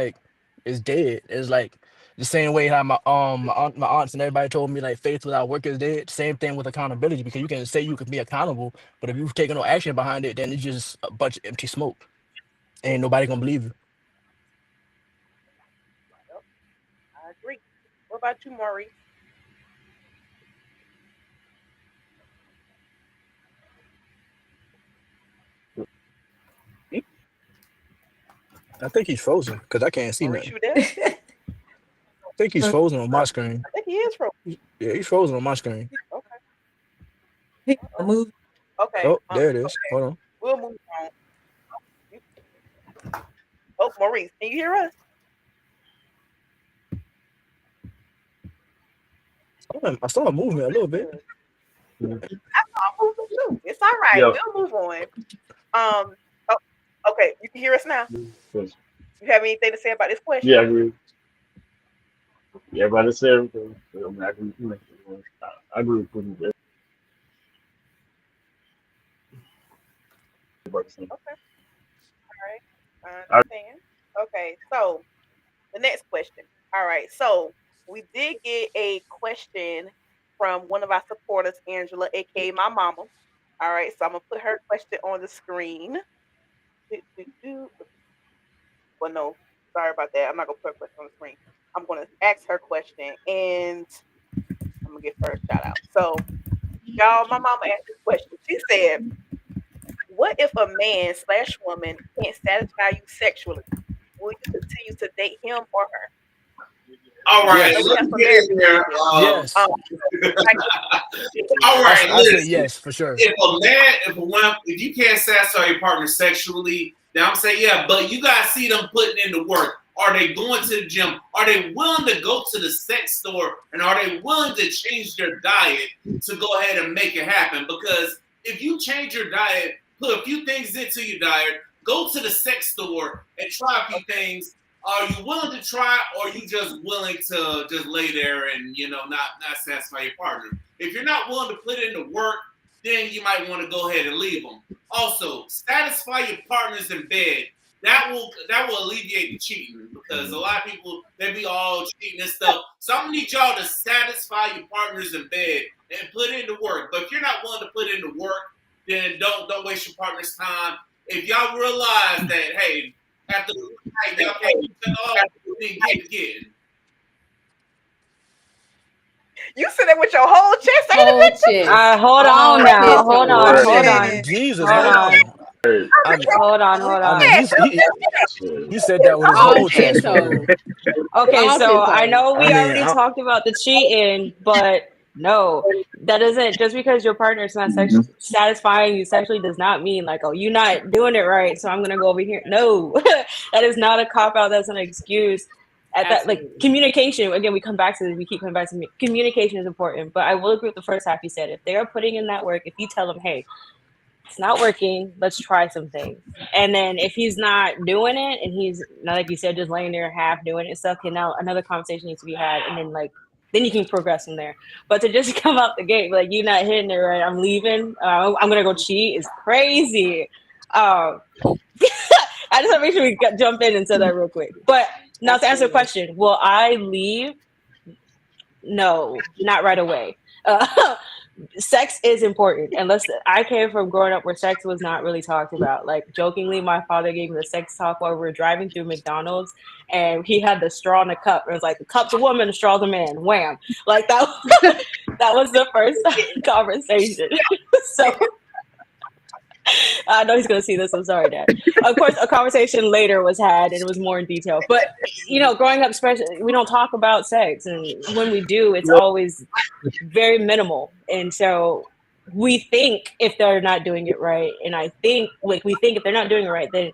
dead. It's like the same way how my aunts and everybody told me, like, faith without work is dead. Same thing with accountability, because you can say you can be accountable, but if you've taken no action behind it, then it's just a bunch of empty smoke. Ain't nobody gonna believe you. Yep, I agree. What about you, Maurice? I think he's frozen because I can't see Maurice, nothing. you there? I think he's frozen on my screen. I think he is frozen. Yeah, he's frozen on my screen. Okay. Move. Okay. Oh, there it is. Okay. Hold on. We'll move on. Oh, Maurice, can you hear us? I saw him moving a little bit. I saw moving too. It's all right. Yeah. We'll move on. Oh, okay. You can hear us now. Yes. You have anything to say about this question? Yeah, I agree. Everybody said everything. I agree. I agree with everybody saying. Okay. All right. I I, understand. Okay. So the next question. All right. So we did get a question from one of our supporters, Angela, aka my mama. All right. So I'm gonna put her question on the screen. Do, do, do. Well, no, sorry about that. I'm not gonna put a question on the screen. I'm gonna ask her question, and I'm gonna give her a shout out. So, y'all, my mama asked this question. She said, "What if a man slash woman can't satisfy you sexually? Will you continue to date him or her?" All right, So Yes. we let's have some get married in couples there. here. Yes. Like, All right, I say listen. yes for sure. If a man, if you can't satisfy your partner sexually, then I'm saying yeah, but you gotta see them putting in the work. Are they going to the gym? Are they willing to go to the sex store? And are they willing to change their diet to go ahead and make it happen? Because if you change your diet, put a few things into your diet, go to the sex store and try a few things. Are you willing to try, or are you just willing to just lay there and not satisfy your partner? If you're not willing to put in the work, then you might want to go ahead and leave them. Also, satisfy your partners in bed. That will alleviate the cheating, because a lot of people, they be all cheating and stuff. So I'm gonna need y'all to satisfy your partners in bed and put in the work. But if you're not willing to put in the work, then don't waste your partner's time. If y'all realize that, hey, after the night y'all can't keep it off, then get. you sit there with your whole chest, ain't Whole it, Victor? chest. Hold on All now. chest Hold on on. it. right. Hold on. Jesus, Hold hold on. on. Hey, I mean, Hold on. Hold I mean, on. he said that with his All whole 10 chest, ten man. toes. Okay, All so 10 I toes. know I we mean, already talked about the cheating, but no, that doesn't, just because your partner is not satisfying you sexually does not mean like, oh, you're not doing it right, so I'm gonna go over here. No, that is not a cop out. That's an excuse. At that, like, Absolutely. communication. Again, we come back to this. We keep coming back to communication is important. But I will agree with the first half you said. If they are putting in that work, if you tell them, hey, it's not working, let's try some things. And then if he's not doing it and he's not, like you said, just laying there half doing it and stuff, okay, now another conversation needs to be had, and then like then you can progress from there. But to just come out the gate like you're not hitting it right, I'm leaving, I'm gonna go cheat is crazy. I just want to make sure we jump in and say that real quick. But now to answer the Absolutely. question, will I leave? No, not right away. Sex is important. Unless I came from growing up where sex was not really talked about. Like jokingly, my father gave me the sex talk while we were driving through McDonald's, and he had the straw in the cup. It was like the cup's a woman, the straw's a man. Wham! Like that. That was the first conversation. So I know he's gonna see this. I'm sorry, Dad. Of course, a conversation later was had, and it was more in detail. But growing up, especially, we don't talk about sex, and when we do, it's always very minimal. And so we think if they're not doing it right, and I think we think if they're not doing it right, then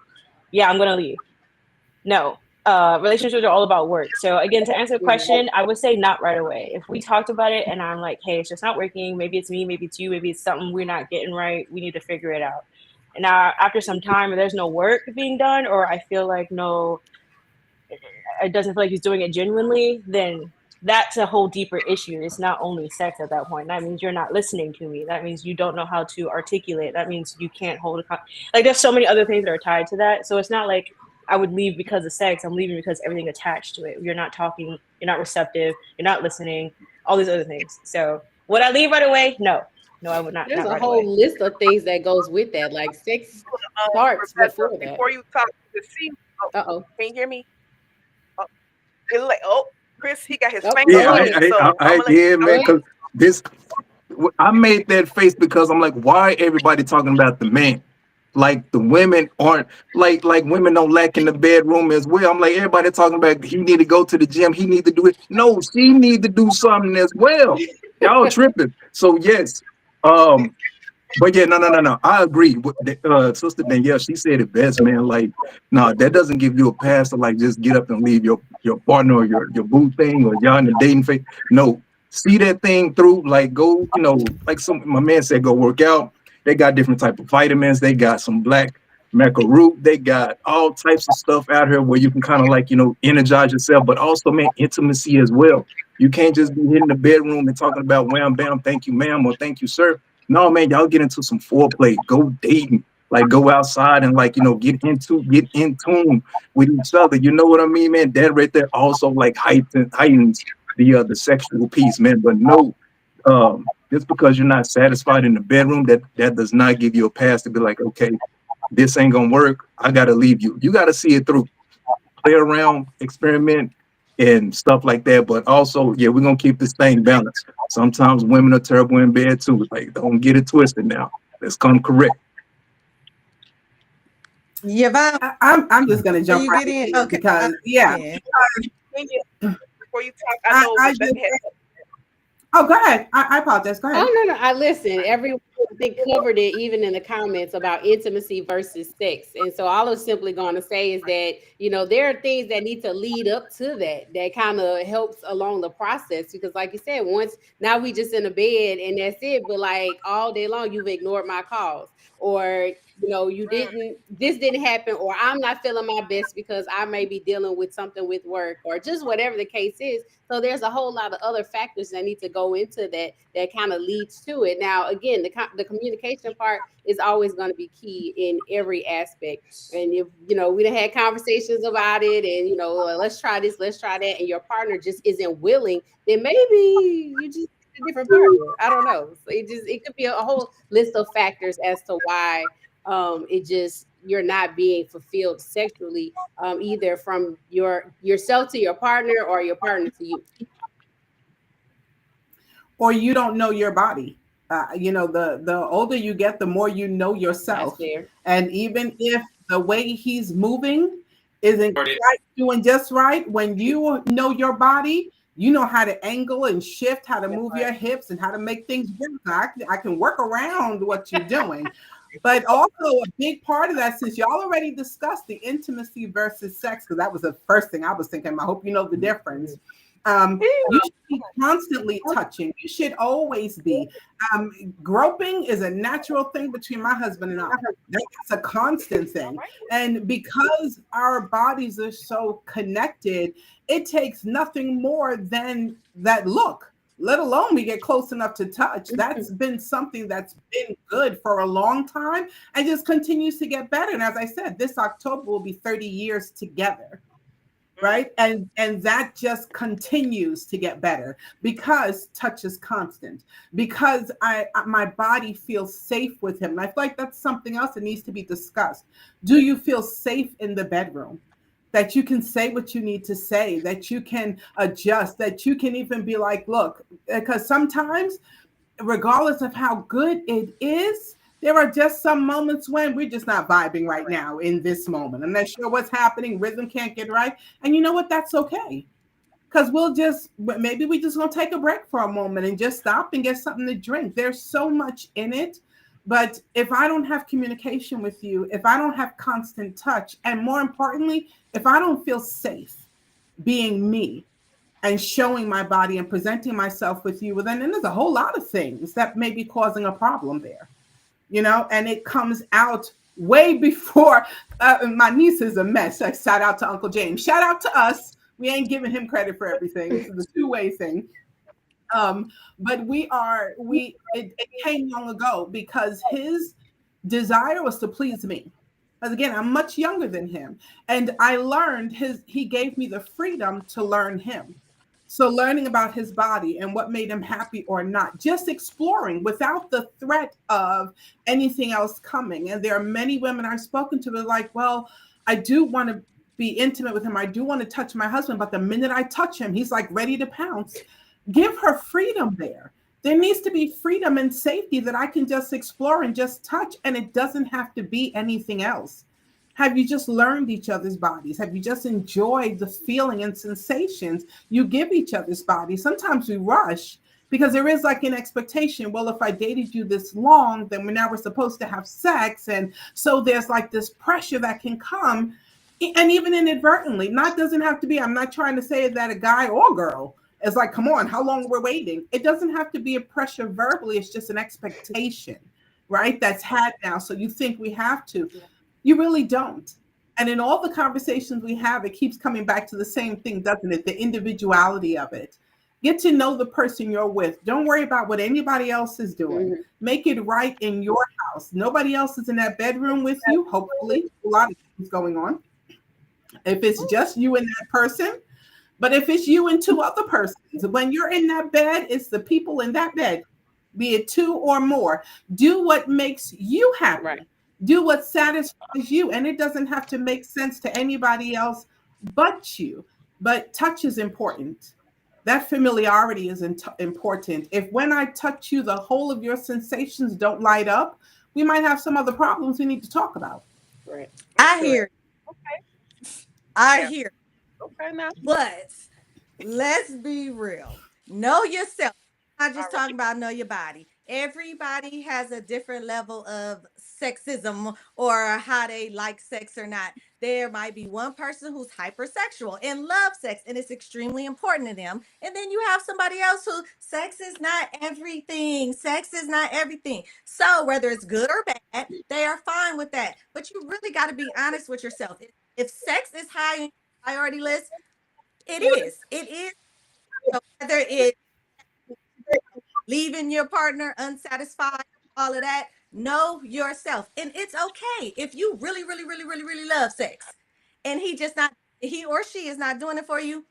yeah, I'm gonna leave. No. Relationships are all about work. So again, to answer the question, I would say not right away. If we talked about it and I'm like, hey, it's just not working, maybe it's me, maybe it's you, maybe it's something we're not getting right, we need to figure it out. And now after some time, if there's no work being done, or I feel like no, it doesn't feel like he's doing it genuinely, then that's a whole deeper issue. It's not only sex at that point. That means you're not listening to me. That means you don't know how to articulate. That means you can't hold like there's so many other things that are tied to that. So it's not like I would leave because of sex. I'm leaving because everything attached to it. You're not talking. You're not receptive. You're not listening. All these other things. So would I leave right away? No. No, I would not. There's Not a right whole away. list of things that goes with that. Like sex starts Rebecca, before that. before you talk to see, oh, Uh-oh. can you hear me? Oh, Chris, he got his Oh, finger go Yeah, up, ahead. so I'm gonna let yeah, Go man. ahead. Because this, I made that face because I'm like, why everybody talking about the man? Like the women aren't like women don't lack in the bedroom as well. I'm like, everybody talking about he need to go to the gym, he need to do it. No, she need to do something as well. Y'all tripping. So yes, um, but yeah, no. I agree with Sister Danielle. She said it best, man. Like, no, that doesn't give you a pass to like just get up and leave your partner or your boo thing or y'all in the dating phase. No, see that thing through. Like, go, like my man said, go work out. They got different type of vitamins. They got some black macaroon. They got all types of stuff out here where you can kind of like, energize yourself, but also, man, intimacy as well. You can't just be hitting the bedroom and talking about wham, bam, thank you, ma'am, or thank you, sir. No, man, y'all get into some foreplay, go dating, like go outside and like, get in tune with each other. You know what I mean, man? That right there also like heightens the sexual piece, man. But no, just because you're not satisfied in the bedroom, that does not give you a pass to be like, okay, this ain't gonna work. I gotta leave you. You gotta see it through, play around, experiment, and stuff like that. But also, yeah, we're gonna keep this thing balanced. Sometimes women are terrible in bed too. Like, don't get it twisted now. Let's come correct. Yvonne, I'm just gonna jump you right get in? in Okay. because Before you talk, I know Rebecca had oh, go ahead. I apologize. Go ahead. Oh no, I listen. Everyone they covered it, even in the comments about intimacy versus sex. And so all I'm simply going to say is that there are things that need to lead up to that kind of helps along the process. Because, like you said, once now we just in a bed and that's it. But like all day long, you've ignored my calls, or this didn't happen, or I'm not feeling my best because I may be dealing with something with work, or just whatever the case is. So there's a whole lot of other factors that need to go into that kind of leads to it. Now, again, the communication part is always going to be key in every aspect. And if, we done had conversations about it and, let's try this, let's try that, and your partner just isn't willing, then maybe you just a different partner. I don't know. So it could be a whole list of factors as to why you're not being fulfilled sexually, either from yourself to your partner or your partner to you. Or you don't know your body. The older you get, the more you know yourself. That's fair. And even if the way he's moving isn't quite doing just right, when you know your body, you know how to angle and shift, how to move your hips and how to make things work. I can work around what you're doing. But also a big part of that, since y'all already discussed the intimacy versus sex, because that was the first thing I was thinking. I hope you know the difference. You should be constantly touching. You should always be. Groping is a natural thing between my husband and I. That's a constant thing. And because our bodies are so connected, it takes nothing more than that look, let alone we get close enough to touch. That's been something that's been good for a long time and just continues to get better. And as I said, this October will be 30 years together. Right. And that just continues to get better because touch is constant, because my body feels safe with him. And I feel like that's something else that needs to be discussed. Do you feel safe in the bedroom? That you can say what you need to say, that you can adjust, that you can even be like, look, because sometimes, regardless of how good it is, there are just some moments when we're just not vibing right now in this moment. I'm not sure what's happening. Rhythm can't get right. And you know what? That's okay. Because maybe we just gonna take a break for a moment and just stop and get something to drink. There's so much in it. But if I don't have communication with you, if I don't have constant touch, and more importantly, if I don't feel safe being me and showing my body and presenting myself with you, well, then there's a whole lot of things that may be causing a problem there. And it comes out way before my niece is a mess. Like, shout out to Uncle James. Shout out to us. We ain't giving him credit for everything. This is a two-way thing. But it came long ago because his desire was to please me. Because again, I'm much younger than him. And I learned he gave me the freedom to learn him. So learning about his body and what made him happy or not, just exploring without the threat of anything else coming. And there are many women I've spoken to that are like, well, I do want to be intimate with him. I do want to touch my husband. But the minute I touch him, he's like ready to pounce. Give her freedom there. There needs to be freedom and safety that I can just explore and just touch. And it doesn't have to be anything else. Have you just learned each other's bodies? Have you just enjoyed the feeling and sensations you give each other's bodies? Sometimes we rush because there is like an expectation. Well, if I dated you this long, then we're supposed to have sex. And so there's like this pressure that can come, and even inadvertently, doesn't have to be, I'm not trying to say that a guy or girl is like, come on, how long we're waiting? It doesn't have to be a pressure verbally. It's just an expectation, right? That's had now. So you think we have to. You really don't. And in all the conversations we have, it keeps coming back to the same thing, doesn't it? The individuality of it. Get to know the person you're with. Don't worry about what anybody else is doing. Mhm. Make it right in your house. Nobody else is in that bedroom with you, hopefully. A lot of things going on. If it's just you and that person, but if it's you and two other persons, when you're in that bed, it's the people in that bed, be it two or more. Do what makes you happy. Right. Do what satisfies you. And it doesn't have to make sense to anybody else but you. But touch is important. That familiarity is important. If when I touch you, the whole of your sensations don't light up, we might have some other problems we need to talk about. Right. I hear, Okay. I Yeah. hear, Okay. Now. but let's be real. Know yourself. I'm not All just right. talking about know your body. Everybody has a different level of sexism or how they like sex or not. There might be one person who's hypersexual and loves sex and it's extremely important to them. And then you have somebody else who sex is not everything. Sex is not everything. So whether it's good or bad, they are fine with that. But you really got to be honest with yourself. If sex is high on your priority list, it is. It is. So whether it's leaving your partner unsatisfied, all of that, know yourself. And it's okay if you really, really, really, really, really love sex and he or she is not doing it for you,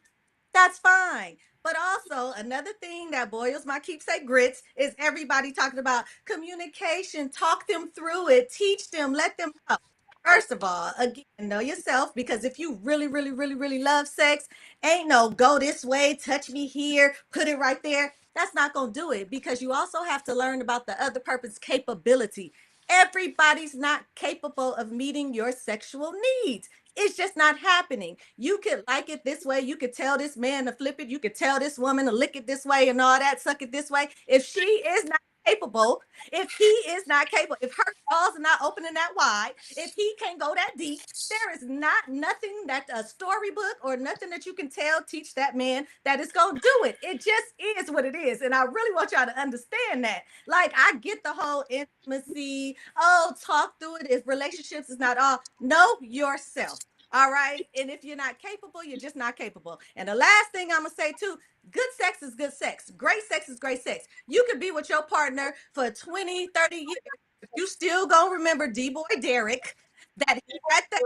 that's fine. But also, another thing that boils my keepsake grits is everybody talking about communication. Talk them through it, teach them, let them know. First of all, again, know yourself because if you really, really, really, really love sex, ain't no go this way, touch me here, put it right there. That's not going to do it because you also have to learn about the other person's capability. Everybody's not capable of meeting your sexual needs. It's just not happening. You could like it this way. You could tell this man to flip it. You could tell this woman to lick it this way and all that, suck it this way. If she is not capable, if he is not capable, if her jaws are not opening that wide, if he can't go that deep, there is not nothing that a storybook or nothing that you can tell, teach that man that is going to do it. It just is what it is. And I really want y'all to understand that. Like, I get the whole intimacy. Oh, talk through it. If relationships is not all, know yourself. All right. And if you're not capable, you're just not capable. And the last thing I'm going to say too, good sex is good sex. Great sex is great sex. You could be with your partner for 20, 30 years. If you still going to remember D-Boy Derek, that he had that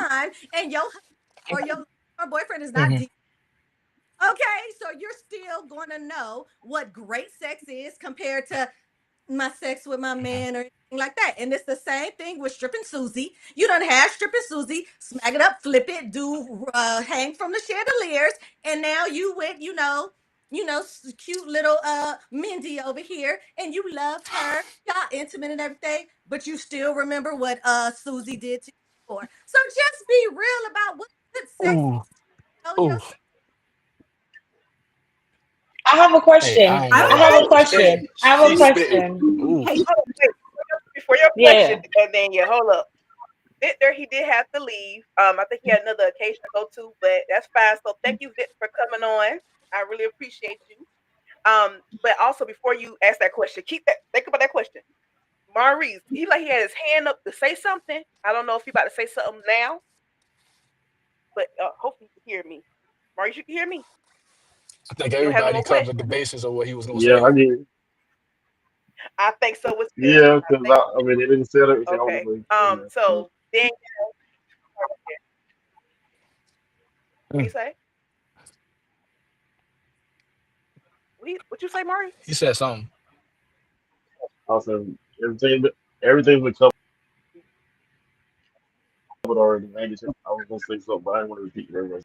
time, and your boyfriend is not Mhm. D. Okay. So you're still going to know what great sex is compared to my sex with my Mhm. man or anything like that. And it's the same thing with stripping Susie. You done have stripping Susie, smack it up, flip it, do hang from the chandeliers, and now you with, cute little Mindy over here, and you love her, y'all intimate and everything, but you still remember what Susie did to you before. So just be real about what good sex Ooh, know ooh. yourself. I have a Hey, I question. ain't I I don't gonna have lie. a think Hey, question. I have a she's we spitting. question. Ooh. hey, Hold on, wait. Before your question, Yeah. Danielle, hold up. Victor, he did have to leave. I think he had another occasion to go to, but that's fine. So thank you, Vic, for coming on. I really appreciate you. But also before you ask that question, think about that question. Maurice, he had his hand up to say something. I don't know if he about to say something now, but hopefully you can hear me. Maurice, you can hear me. I think You don't have no everybody more covered questions. the basis of what he was gonna Yeah, say. I did. I think so as well. Yeah, I because think I mean, they didn't say everything I was okay. going to say, man. So, So then what you Mm. say? What you say, Maurice? He said something. also, everything's been covered already. I was going to say something, but I didn't want to repeat everything.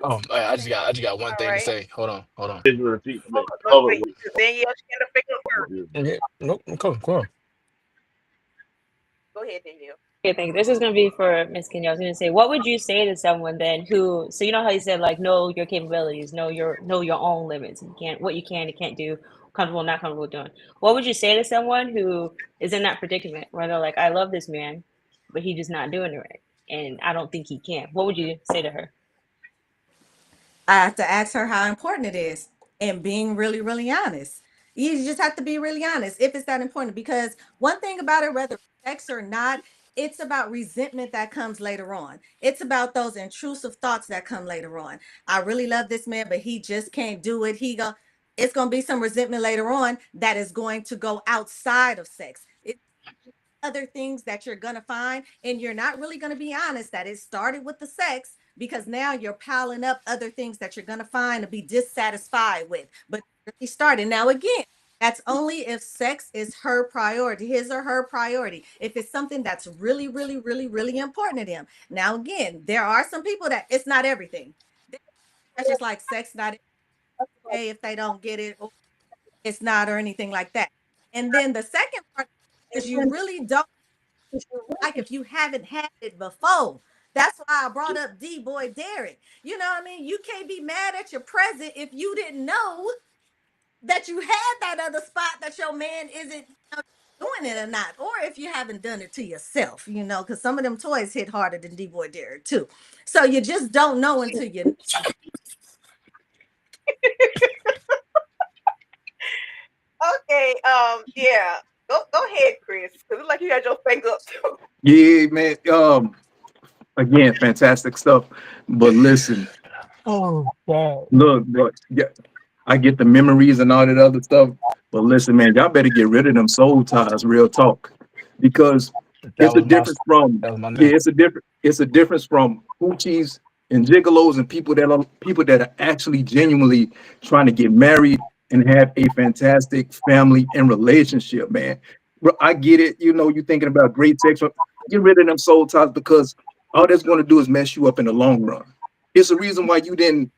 Oh, Okay. I just got one All thing to right. say. Hold on, hold on. Didn't repeat, I mean, No, covered wait. what Danielle, she had a finger what first. you Yeah, nope, cool, cool. Go ahead, Danielle. Okay, thanks. This is gonna be for Miss Kenya. I was gonna say, what would you say to someone then who, so you know how you said like know your capabilities, know your own limits. You can't what you can and can't do, comfortable, not comfortable doing. What would you say to someone who is in that predicament where they're like, I love this man, but he's just not doing it right, and I don't think he can. What would you say to her? I have to ask her how important it is and being really, really honest. You just have to be really honest if it's that important. Because one thing about it, whether sex or not, it's about resentment that comes later on. It's about those intrusive thoughts that come later on. I really love this man, but he just can't do it. It's gonna be some resentment later on that is going to go outside of sex. It's other things that you're gonna find, and you're not really gonna be honest that it started with the sex, because now you're piling up other things that you're gonna find to be dissatisfied with. But really started. Now again, that's only if sex is her priority, his or her priority. If it's something that's really, really, really, really important to them. Now again, there are some people that it's not everything. That's just like sex, not okay if they don't get it, or it's not, or anything like that. And then the second part is you really don't like if you haven't had it before. That's why I brought up D Boy Derek. You know what I mean? You can't be mad at your present if you didn't know that you had that other spot that your man isn't doing it or not, or if you haven't done it to yourself, because some of them toys hit harder than D Boy Derek too. So you just don't know until you. Okay, yeah. Go ahead, Chris, because it's like you had your finger up too. Yeah, man. Again, fantastic stuff. But listen, Oh, wow. look, yeah, I get the memories and all that other stuff. But listen, man, y'all better get rid of them soul ties, real talk. Because That it's a was my difference from that was my yeah, man. it's a difference from hoochies and gigolos and people that are actually genuinely trying to get married and have a fantastic family and relationship, man. But I get it, you're thinking about great sex. Get rid of them soul ties because all that's going to do is mess you up in the long run. It's the reason why you didn't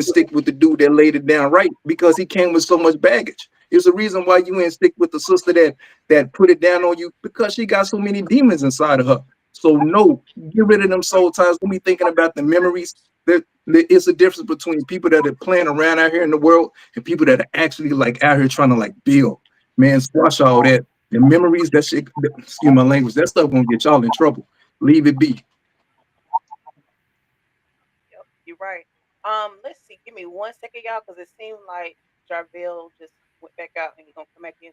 stick with the dude that laid it down right because he came with so much baggage. It's the reason why you didn't stick with the sister that put it down on you because she got so many demons inside of her. So no, get rid of them soul ties. Don't be thinking about the memories. There is a difference between people that are playing around out here in the world and people that are actually like out here trying to like build. Man, squash all that. The memories, that shit, excuse my language, that stuff gonna get y'all in trouble. Leave it be. Yep, you're right. Let's see. Give me 1 second, y'all, because it seemed like Jarvelle just went back out and he's gonna come back in.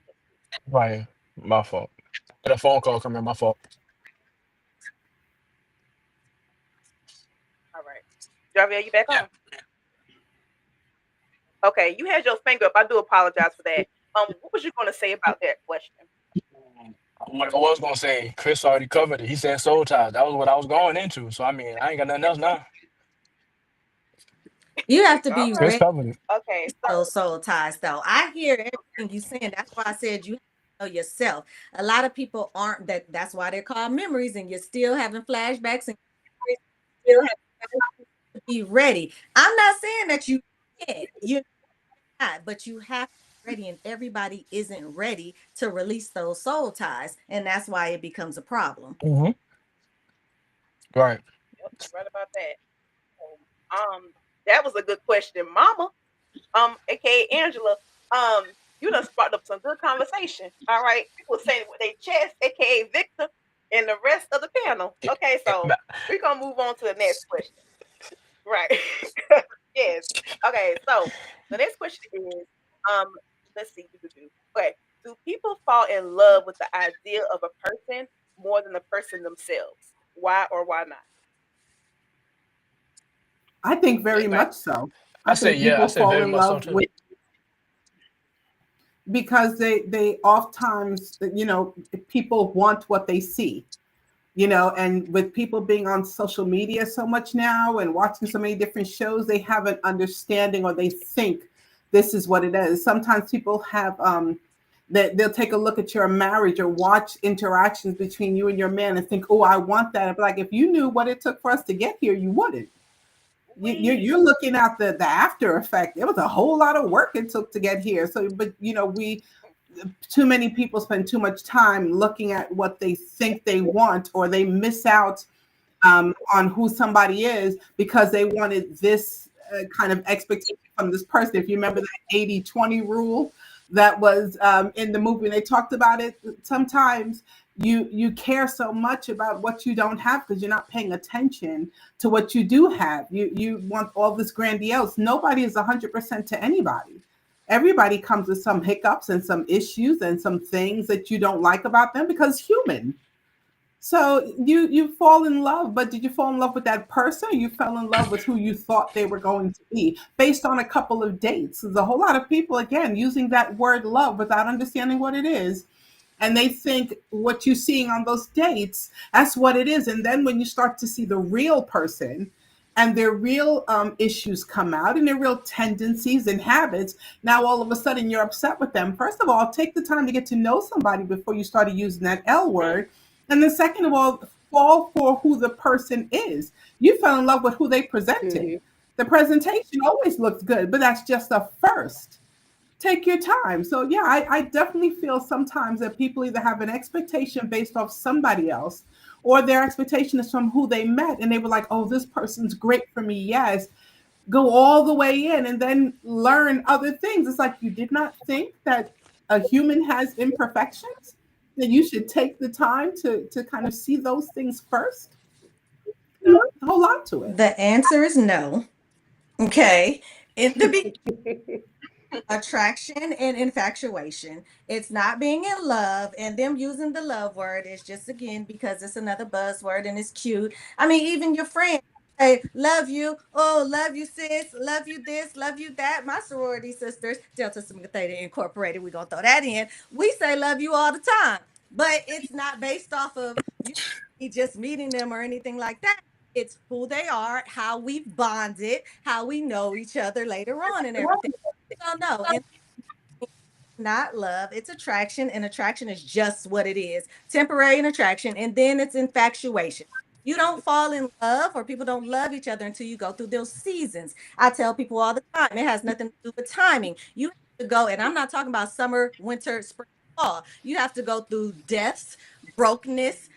Right. My fault. Had a phone call coming. My fault. All right, Jarvelle, you back Yeah. on? Okay, you had your finger up. I do apologize for that. What was you gonna say about that question? What I was gonna say, Chris already covered it. He said soul ties. That was what I was going into. So I mean, I ain't got nothing else now. You have to All be Chris right. ready covered it. Okay. for So those soul ties, though. I hear everything you saying. That's why I said you have to know yourself. A lot of people aren't that. That's why they're called memories, and you're still having flashbacks and still have to be ready. I'm not saying that you can't. You're not, but you have to be ready, and everybody isn't ready to release those soul ties, and that's why it becomes a problem. Hmm. Right. yep, you're right about that. That was a good question, Mama. AKA Angela. You done sparked up some good conversation. All right, people saying with their chest, AKA Victor, and the rest of the panel. Yeah. Okay, so we're gonna move on to the next question. Right. Yes. Okay, so the next question is, um, let's see. Okay, do people fall in love with the idea of a person more than the person themselves? Why or why not? I think very much so. I I say think yeah. I people say fall very in much so love too. with because they oftentimes, people want what they see, and with people being on social media so much now and watching so many different shows, they have an understanding or they think this is what it is. Sometimes people have that they'll take a look at your marriage or watch interactions between you and your man and think, oh, I want that. But like if you knew what it took for us to get here, you wouldn't. You're looking at the after effect. It was a whole lot of work it took to get here. So, but we too many people spend too much time looking at what they think they want, or they miss out on who somebody is because they wanted this kind of expectation from this person. If you remember that 80-20 rule that was in the movie, and they talked about it, sometimes you care so much about what you don't have because you're not paying attention to what you do have. You want all this grandiose. Nobody is 100% to anybody. Everybody comes with some hiccups and some issues and some things that you don't like about them because human. So you fall in love, but did you fall in love with that person? Or you fell in love with who you thought they were going to be based on a couple of dates. There's a whole lot of people again using that word love without understanding what it is. And they think what you're seeing on those dates, that's what it is. And then when you start to see the real person and their real issues come out and their real tendencies and habits, now all of a sudden you're upset with them. First of all, take the time to get to know somebody before you started using that L word. And then second of all, fall for who the person is. You fell in love with who they presented. Mhm. The presentation always looks good, but that's just a first. Take your time. So yeah, I definitely feel sometimes that people either have an expectation based off somebody else, or their expectation is from who they met and they were like, oh, this person's great for me. Yes. Go all the way in and then learn other things. It's like you did not think that a human has imperfections, that you should take the time to kind of see those things first. A whole lot to it. The answer is no. Okay. In the attraction and infatuation. It's not being in love, and them using the love word is just again because it's another buzzword and it's cute. I mean, even your friends say, love you. Oh, love you, sis. Love you this, love you that. My sorority sisters, Delta Sigma Theta Incorporated, we're gonna throw that in. We say love you all the time, but it's not based off of you just meeting them or anything like that. It's who they are, how we bonded, how we know each other later on, and everything. So no, and not love, it's attraction, and attraction is just what it is. Temporary and attraction, and then it's infatuation. You don't fall in love or people don't love each other until you go through those seasons. I tell people all the time, it has nothing to do with timing. You have to go, and I'm not talking about summer, winter, spring, fall. You have to go through deaths, brokenness,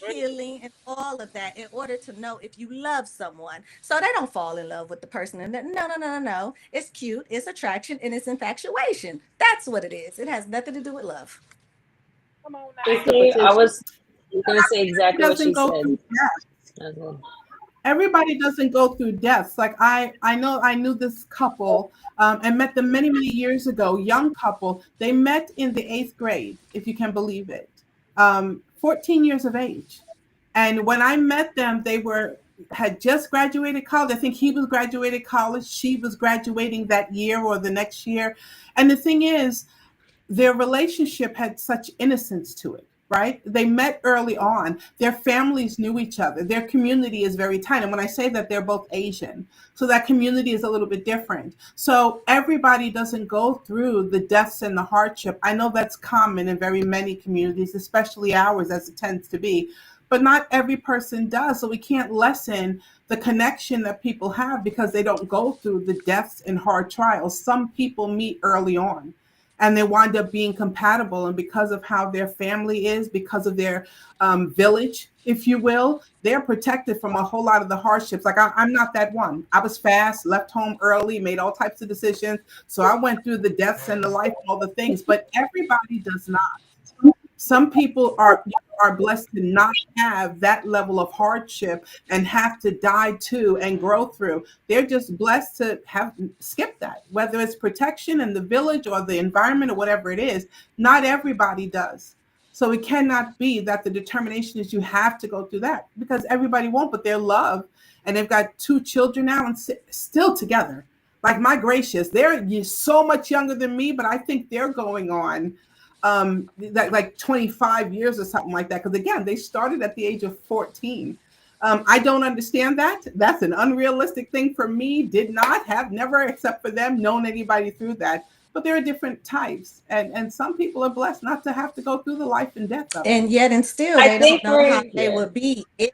healing, and all of that in order to know if you love someone. So they don't fall in love with the person. And no. It's cute, it's attraction, and it's infatuation. That's what it is. It has nothing to do with love. Come on It's now. the Okay, I potential. was gonna say It exactly what doesn't she go said through as well. everybody doesn't go through deaths. Like I know I knew this couple and met them many years ago. Young couple. They met in the eighth grade, if you can believe it. 14 years of age, and when I met them, they were had just graduated college. I think he was graduated college. She was graduating that year or the next year. And the thing is, their relationship had such innocence to it, right? They met early on. Their families knew each other. Their community is very tight. And when I say that, they're both Asian. So that community is a little bit different. So everybody doesn't go through the deaths and the hardship. I know that's common in very many communities, especially ours, as it tends to be. But not every person does. So we can't lessen the connection that people have because they don't go through the deaths and hard trials. Some people meet early on and they wind up being compatible. And because of how their family is, because of their village, if you will, they're protected from a whole lot of the hardships. Like I'm not that one. I was fast, left home early, made all types of decisions. So I went through the deaths and the life and all the things, but everybody does not. Some people are blessed to not have that level of hardship and have to die to and grow through. They're just blessed to have skip that, whether it's protection in the village or the environment or whatever it is. Not everybody does. So it cannot be that the determination is you have to go through that because everybody won't, but they're loved and they've got two children now and still together. Like my gracious, they're so much younger than me, but I think they're going on like 25 years or something like that. Because again, they started at the age of 14. I don't understand that. That's an unrealistic thing for me. Did not have never, except for them, known anybody through that. But there are different types, and some people are blessed not to have to go through the life and death of it. And yet, and still, I they don't think know how we're they yeah. would be. It's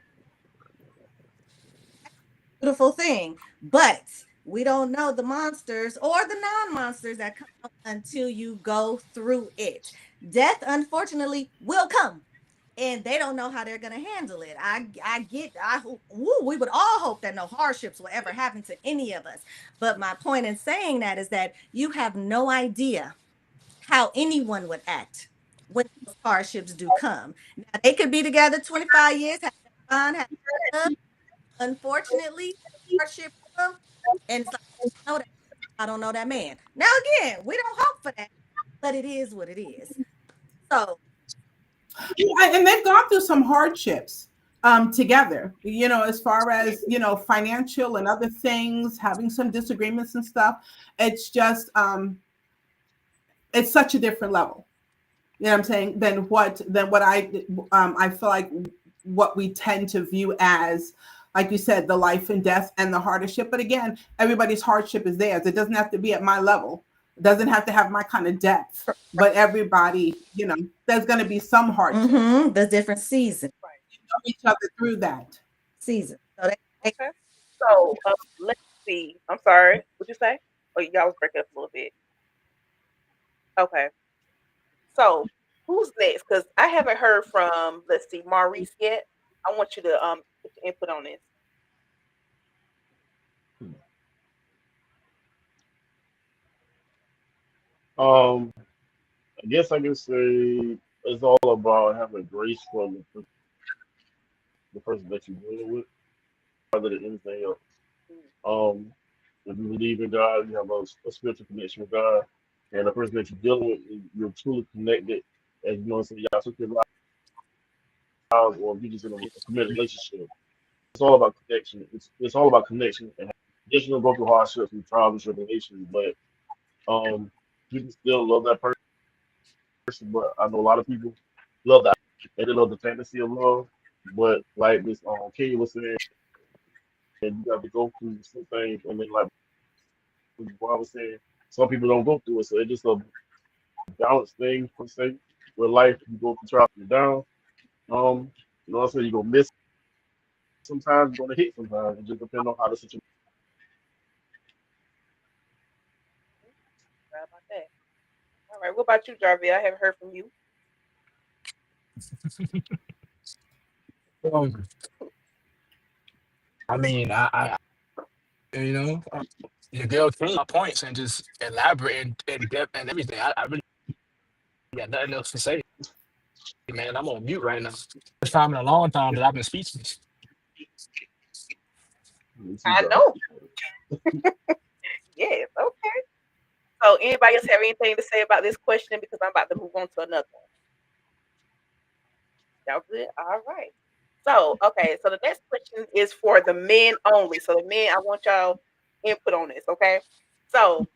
a beautiful thing, but we don't know the monsters or the non-monsters that come until you go through it. Death, unfortunately, will come, and they don't know how they're going to handle it. We would all hope that no hardships will ever happen to any of us. But my point in saying that is that you have no idea how anyone would act when those hardships do come. Now, they could be together 25 years, have fun, have love. Unfortunately, hardship come, and it's like, no, I don't know that man. Now again, we don't hope for that, but it is what it is. So And they've gone through some hardships together, as far as, financial and other things, having some disagreements and stuff. It's just, it's such a different level. You know what I'm saying? Than what I feel like what we tend to view as, like you said, the life and death and the hardship. But again, everybody's hardship is theirs. It doesn't have to be at my level. It doesn't have to have my kind of depth. But everybody, there's going to be some hardship. there's different seasons. Right. Know each other through that. Season. So Okay. So let's see. I'm sorry. What'd you say? Oh, y'all was breaking up a little bit. Okay. So who's next? Because I haven't heard from, let's see, Maurice yet. I want you to put your input on this. I guess I can say it's all about having grace for the person that you're dealing with, rather than anything else. Um, if you believe in God, you have a spiritual connection with God, and the person that you're dealing with, you're truly connected. And you know what I'm saying, y'all took your lives, or if you're just in a committed relationship. It's all about connection. It's all about connection. And yes, you're gonna go through hardships and trials and tribulations, but you can still love that person. But I know a lot of people love that, and they love the fantasy of love. But like Miss Kenya was saying, and you have to go through some things, and then like what I was saying, some people don't go through it, so it's just a balanced thing per se. With life, you go from trials and down. You know what I'm saying? You're gonna miss sometimes, you're gonna hit sometimes. It just depends on how the situation. How about that? All right. What about you, Jarvelle? I haven't heard from you. Um, I mean, you know, your girl came my points and just elaborate in depth and everything. I really got nothing else to say, man. I'm on mute right now. First time in a long time that I've been speechless. I know. Yes. Okay. So anybody else have anything to say about this question? Because I'm about to move on to another one. Y'all good? All right. So, okay. So the next question is for the men only. So the men, I want y'all input on this. Okay. So,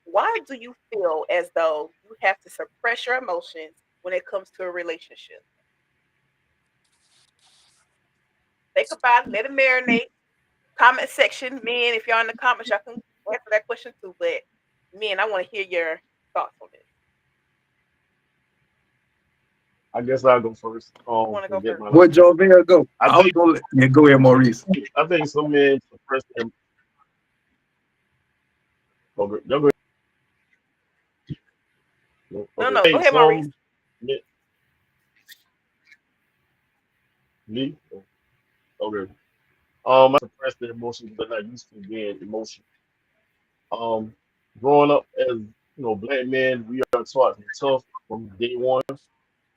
why do you feel as though you have to suppress your emotions when it comes to a relationship? Think about it. Let it marinate. Comment section, men. If y'all in the comments, y'all can answer that question too. But men, I want to hear your thoughts on this. I guess I'll go first. Who want to And go get first? my. What Jarvelle go? I I was think gonna yeah, go ahead, Maurice. I think some men suppress them. Okay, y'all go ahead. No, Okay, I no. Go think ahead, Maurice. some men, me. Okay. I suppress their emotions because they're not used to being emotional. Um, growing up as black men, we are taught to be tough from day one.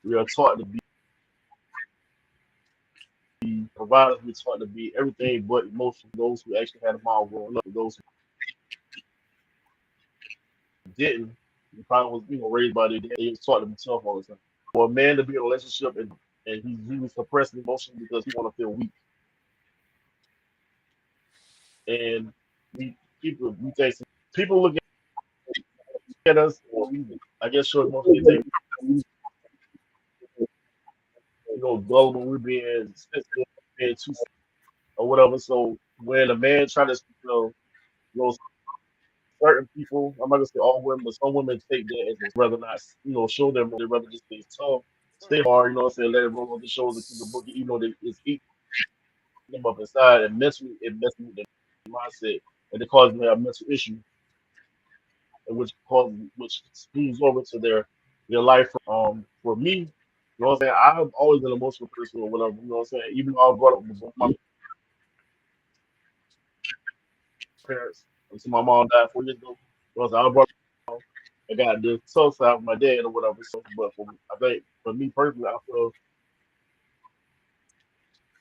We are taught to be providers. We're taught to be everything but emotional. Those who actually had a mom growing up, those who didn't, you probably was raised by their dad. They was taught to be tough all the time. For a man to be in a relationship and he was suppressing emotion because he want to feel weak, and we think people look at us, or we I guess short emotion, they think gullible, we're being sensitive, being too or whatever. So when a man try to those certain people, I'm not gonna say all women, but some women take that as rather not show them, they rather just stay tough, stay hard, you know what I'm saying, let it roll on the shoulders and keep the boogie, even though it's eating them up inside, and mentally it messes with their mindset, and it causes them to have mental issues, and which spills over to their life. For me, you know what I'm saying, I've always been an emotional person or whatever, you know what I'm saying, even though I was brought up with both my parents until my mom died 4 years ago. You know what I'm saying, I was brought up, I got the tough side of my dad or whatever. So, but I think for me personally, I feel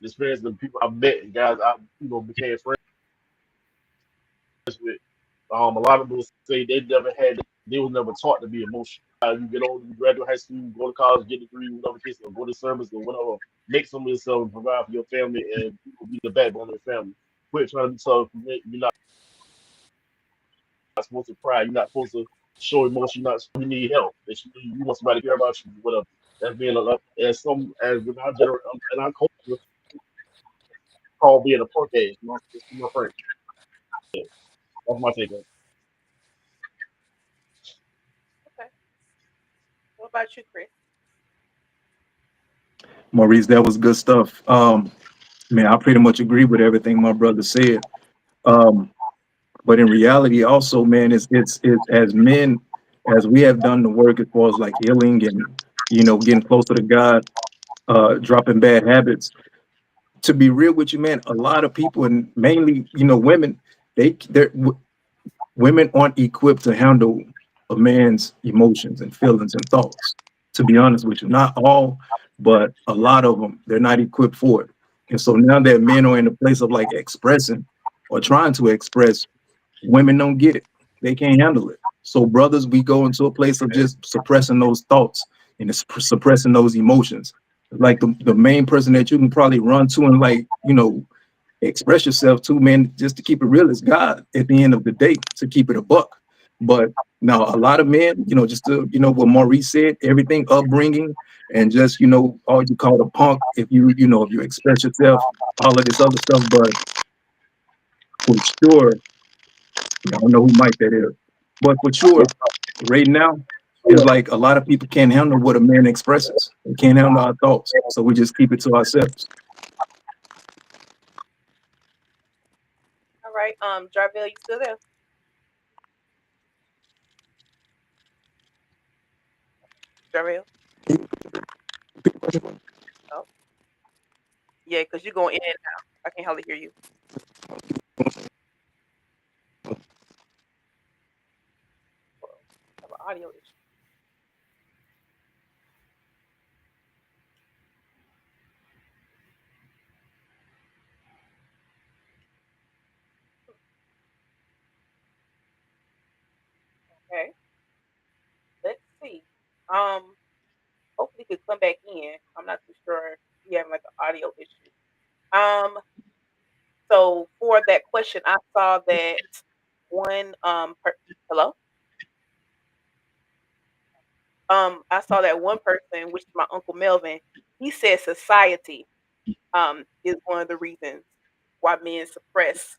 the experience the people I met and guys I became friends with. A lot of people say they was never taught to be emotional. You get on, you graduate high school, go to college, get a degree, whatever case, or go to service or whatever. Make some of yourself, provide for your family, and be the backbone of your family. Quit trying to be tough. You're not supposed to cry. You're not supposed to show emotion. You're not. You need help. That you want somebody to care about you. Whatever. That's being as in our in our culture, called being a punk age. My friend. That's my take on it. Okay. What about you, Chris? Maurice, that was good stuff. Man, I pretty much agree with everything my brother said. Um, but in reality, also, man, it's as men, as we have done the work as far as like healing and getting closer to God, dropping bad habits. To be real with you, man, a lot of people, and mainly women, they're women aren't equipped to handle a man's emotions and feelings and thoughts. To be honest with you, not all, but a lot of them, they're not equipped for it. And so now that men are in a place of like expressing or trying to express, women don't get it. They can't handle it. So brothers, we go into a place of just suppressing those thoughts and suppressing those emotions. Like the main person that you can probably run to and like, express yourself to, man, just to keep it real, is God at the end of the day, to keep it a buck. But now a lot of men, just to, what Maurice said, everything upbringing and just, all you call a punk, if if you express yourself, all of this other stuff. But for sure, I don't know who Mike that is, but for sure, right now, it's like a lot of people can't handle what a man expresses. They can't handle our thoughts. So we just keep it to ourselves. All right. Jarvelle, you still there? Jarvelle? Oh, yeah, because you're going in and out. I can hardly hear you. I have an audio issue. Okay. Let's see. Um, Hopefully he could come back in. I'm not too sure. He having like an audio issue. Um, so for that question, I saw that one hello. I saw that one person, which is my uncle Melvin. He said society is one of the reasons why men suppress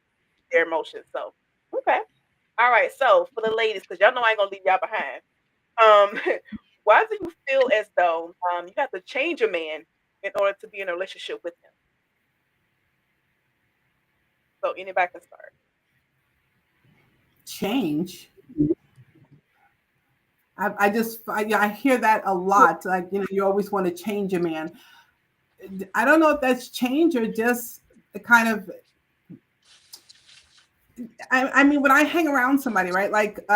their emotions. So okay, all right. So for the ladies, because y'all know I ain't gonna leave y'all behind. Um, why do you feel as though you have to change a man in order to be in a relationship with him? So anybody can start. Change. I hear that a lot. Like, you always want to change a man. I don't know if that's change or just a kind of, I mean, when I hang around somebody, right? Like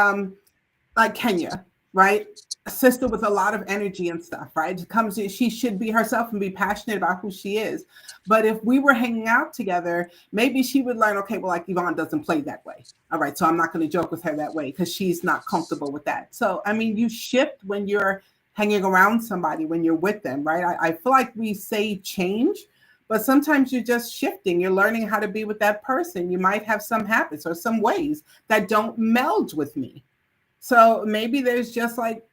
Kenya, right? A sister with a lot of energy and stuff, right? She should be herself and be passionate about who she is. But if we were hanging out together, maybe she would learn, okay, well, like Yvonne doesn't play that way. All right, so I'm not going to joke with her that way because she's not comfortable with that. So, I mean, you shift when you're hanging around somebody, when you're with them, right? I feel like we say change, but sometimes you're just shifting. You're learning how to be with that person. You might have some habits or some ways that don't meld with me. So maybe there's just like,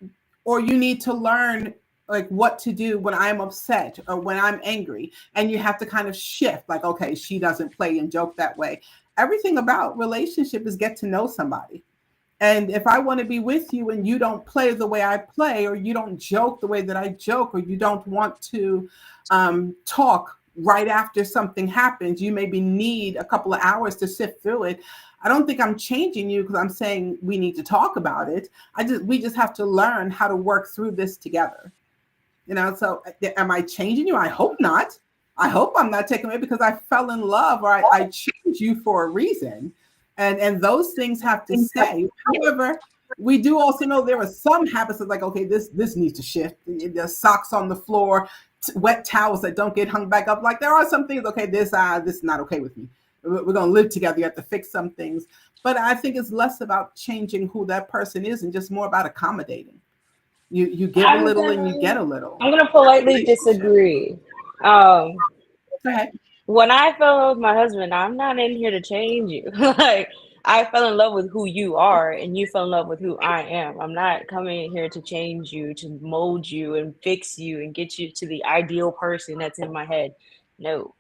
or you need to learn like what to do when I'm upset or when I'm angry. And you have to kind of shift like, okay, she doesn't play and joke that way. Everything about relationship is get to know somebody. And if I want to be with you and you don't play the way I play, or you don't joke the way that I joke, or you don't want to talk right after something happens, you maybe need a couple of hours to sift through it. I don't think I'm changing you because I'm saying we need to talk about it. We just have to learn how to work through this together. So am I changing you? I hope not. I hope I'm not taking away because I fell in love, or I choose you for a reason. And those things have to stay. However, we do also know there are some habits of like, okay, this needs to shift. The socks on the floor, wet towels that don't get hung back up. Like there are some things, okay, this is not okay with me. We're going to live together. You have to fix some things. But I think it's less about changing who that person is and just more about accommodating. You give a little and you get a little. I'm gonna politely disagree. Um, Go ahead. when I fell in love with my husband, I'm not in here to change you. Like I fell in love with who you are, and you fell in love with who I am. I'm not coming in here to change you, to mold you, and fix you, and get you to the ideal person that's in my head. No,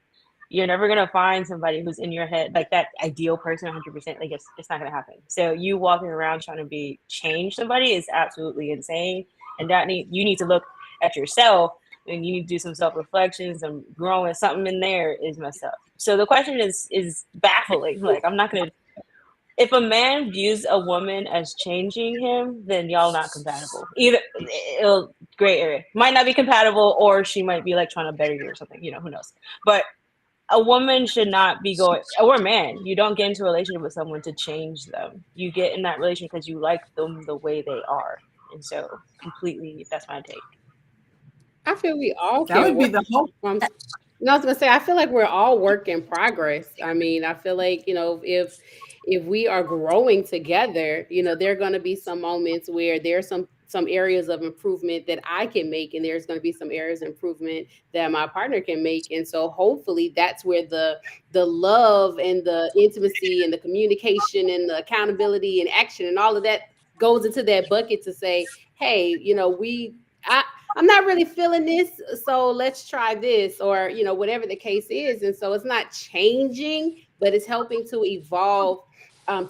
you're never gonna find somebody who's in your head like that ideal person 100%. Like it's not gonna happen. So you walking around trying to be change somebody is absolutely insane, and you need to look at yourself, and you need to do some self reflections and growing. Something in there is messed up. So the question is baffling. Like I'm not gonna. If a man views a woman as changing him, then y'all not compatible. Either gray area might not be compatible, or she might be like trying to better you or something. Who knows? But a woman should not be going, or a man, you don't get into a relationship with someone to change them. You get in that relationship because you like them the way they are. And so completely, that's my take. I feel we all That can would be work. the hope. No, I was gonna say I feel like we're all work in progress. I mean, I feel like if we are growing together, there are going to be some moments where there's some areas of improvement that I can make, and there's going to be some areas of improvement that my partner can make. And so hopefully that's where the love and the intimacy and the communication and the accountability and action and all of that goes into that bucket to say, hey, I'm not really feeling this, so let's try this, or whatever the case is. And so it's not changing, but it's helping to evolve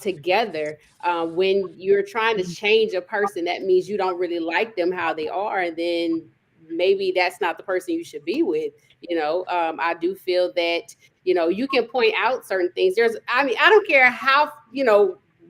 together. When you're trying to change a person, that means you don't really like them how they are, and then maybe that's not the person you should be with. I do feel that you can point out certain things. I don't care how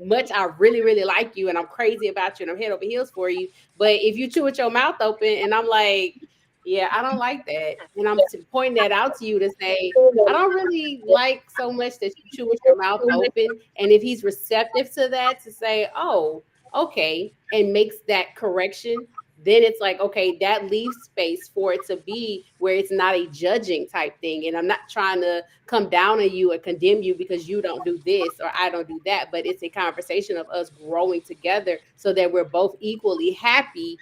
much I really, really like you and I'm crazy about you and I'm head over heels for you. But if you chew with your mouth open and I'm like, yeah, I don't like that. And I'm pointing that out to you to say, I don't really like so much that you chew with your mouth open. And if he's receptive to that, to say, oh, okay, and makes that correction, then it's like, okay, that leaves space for it to be where it's not a judging type thing. And I'm not trying to come down on you and condemn you because you don't do this or I don't do that, but it's a conversation of us growing together so that we're both equally happy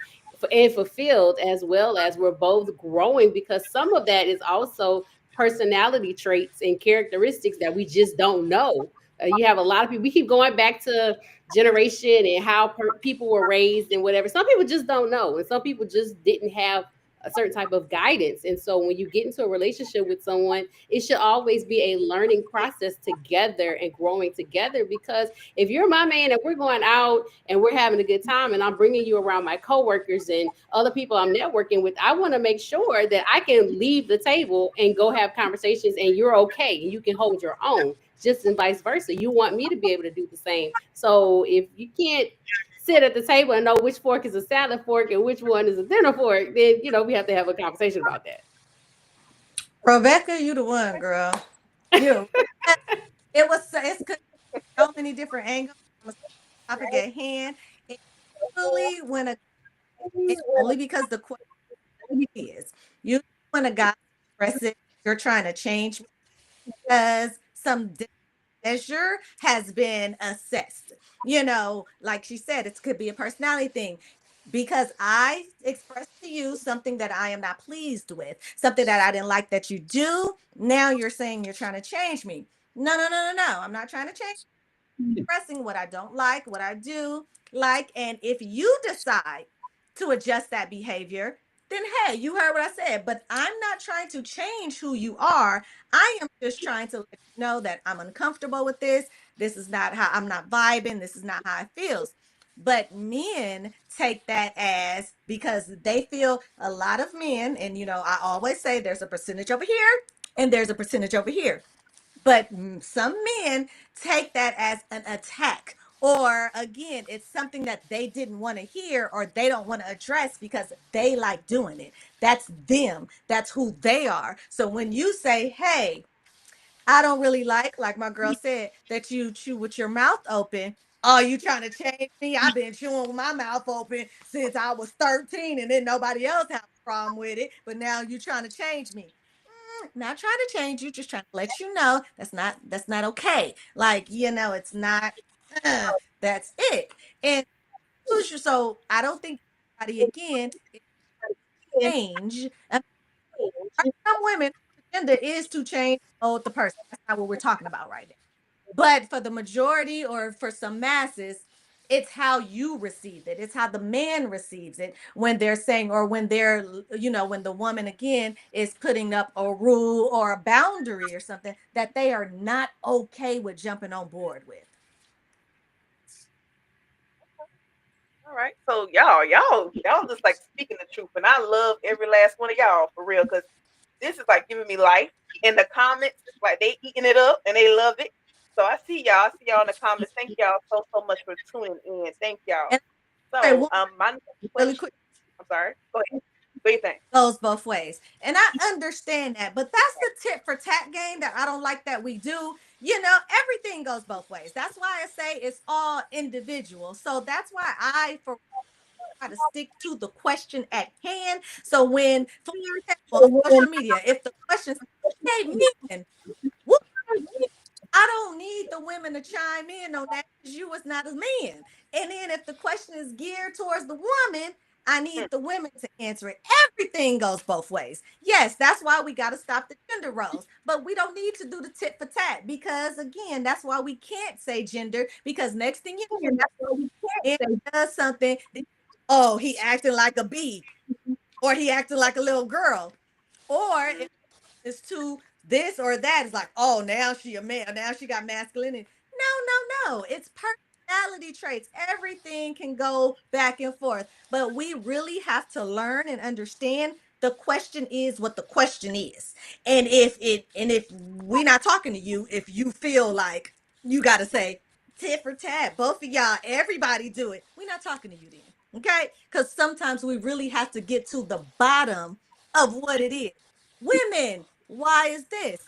and fulfilled, as well as we're both growing, because some of that is also personality traits and characteristics that we just don't know. You have a lot of people, we keep going back to generation and how people were raised and whatever. Some people just don't know, and some people just didn't have a certain type of guidance. And so when you get into a relationship with someone, it should always be a learning process together and growing together. Because if you're my man and we're going out and we're having a good time and I'm bringing you around my coworkers and other people I'm networking with, I want to make sure that I can leave the table and go have conversations and you're okay and you can hold your own, just and vice versa. You want me to be able to do the same. So if you can't sit at the table and know which fork is a salad fork and which one is a dinner fork, then we have to have a conversation about that. Rebekah, you the one, girl. You. It's so many different angles. Topic at hand. And usually it's only because the question is usually when a guy expresses you're trying to change me because some measure has been assessed. Like she said, it could be a personality thing. Because I expressed to you something that I am not pleased with, something that I didn't like that you do. Now you're saying you're trying to change me. No, no, no, no, no. I'm not trying to change. Expressing what I don't like, what I do like. And if you decide to adjust that behavior, then hey, you heard what I said. But I'm not trying to change who you are. I am just trying to let you know that I'm uncomfortable with this. This is not how I'm not vibing. This is not how it feels. But men take that as, because they feel, a lot of men, and I always say there's a percentage over here and there's a percentage over here. But some men take that as an attack. Or again, it's something that they didn't want to hear or they don't want to address because they like doing it. That's them. That's who they are. So when you say, hey, I don't really like my girl said, that you chew with your mouth open. Oh, you trying to change me? I've been chewing with my mouth open since I was 13 and then nobody else had a problem with it. But now you trying to change me. Not trying to change you, just trying to let you know that's not okay. Like, it's not That's it. And so I don't think anybody again change. Some women, gender is to change the person. That's not what we're talking about right now. But for the majority or for some masses, it's how you receive it. It's how the man receives it when they're saying, or when they're, when the woman again is putting up a rule or a boundary or something that they are not okay with jumping on board with. All right. So y'all just like speaking the truth, and I love every last one of y'all for real, because this is like giving me life. In the comments, it's like they eating it up and they love it. So I see y'all. I see y'all in the comments. Thank y'all so much for tuning in. Thank y'all. And So my next really question. quick. I'm sorry. Go ahead. What do you think? Goes both ways. And I understand that, but that's the tit for tat game that I don't like that we do. Everything goes both ways. That's why I say it's all individual. So that's why I for try to stick to the question at hand. So when, for example, social media, if the question says, hey, men, what I don't need the women to chime in on that because you was not a man. And then if the question is geared towards the woman, I need the women to answer it. Everything goes both ways. Yes, that's why we got to stop the gender roles. But we don't need to do the tit for tat because, again, that's why we can't say gender because next thing you know, it does something. Oh, he acting like a bee or he acting like a little girl. Or it's to this or that. It's like, oh, now she a man. Now she got masculinity. No. It's personality traits. Everything can go back and forth. But we really have to learn and understand the question is what the question is. And if we're not talking to you, if you feel like you gotta say tit for tat, both of y'all, everybody do it. We're not talking to you then. Okay? Because sometimes we really have to get to the bottom of what it is. Women, why is this?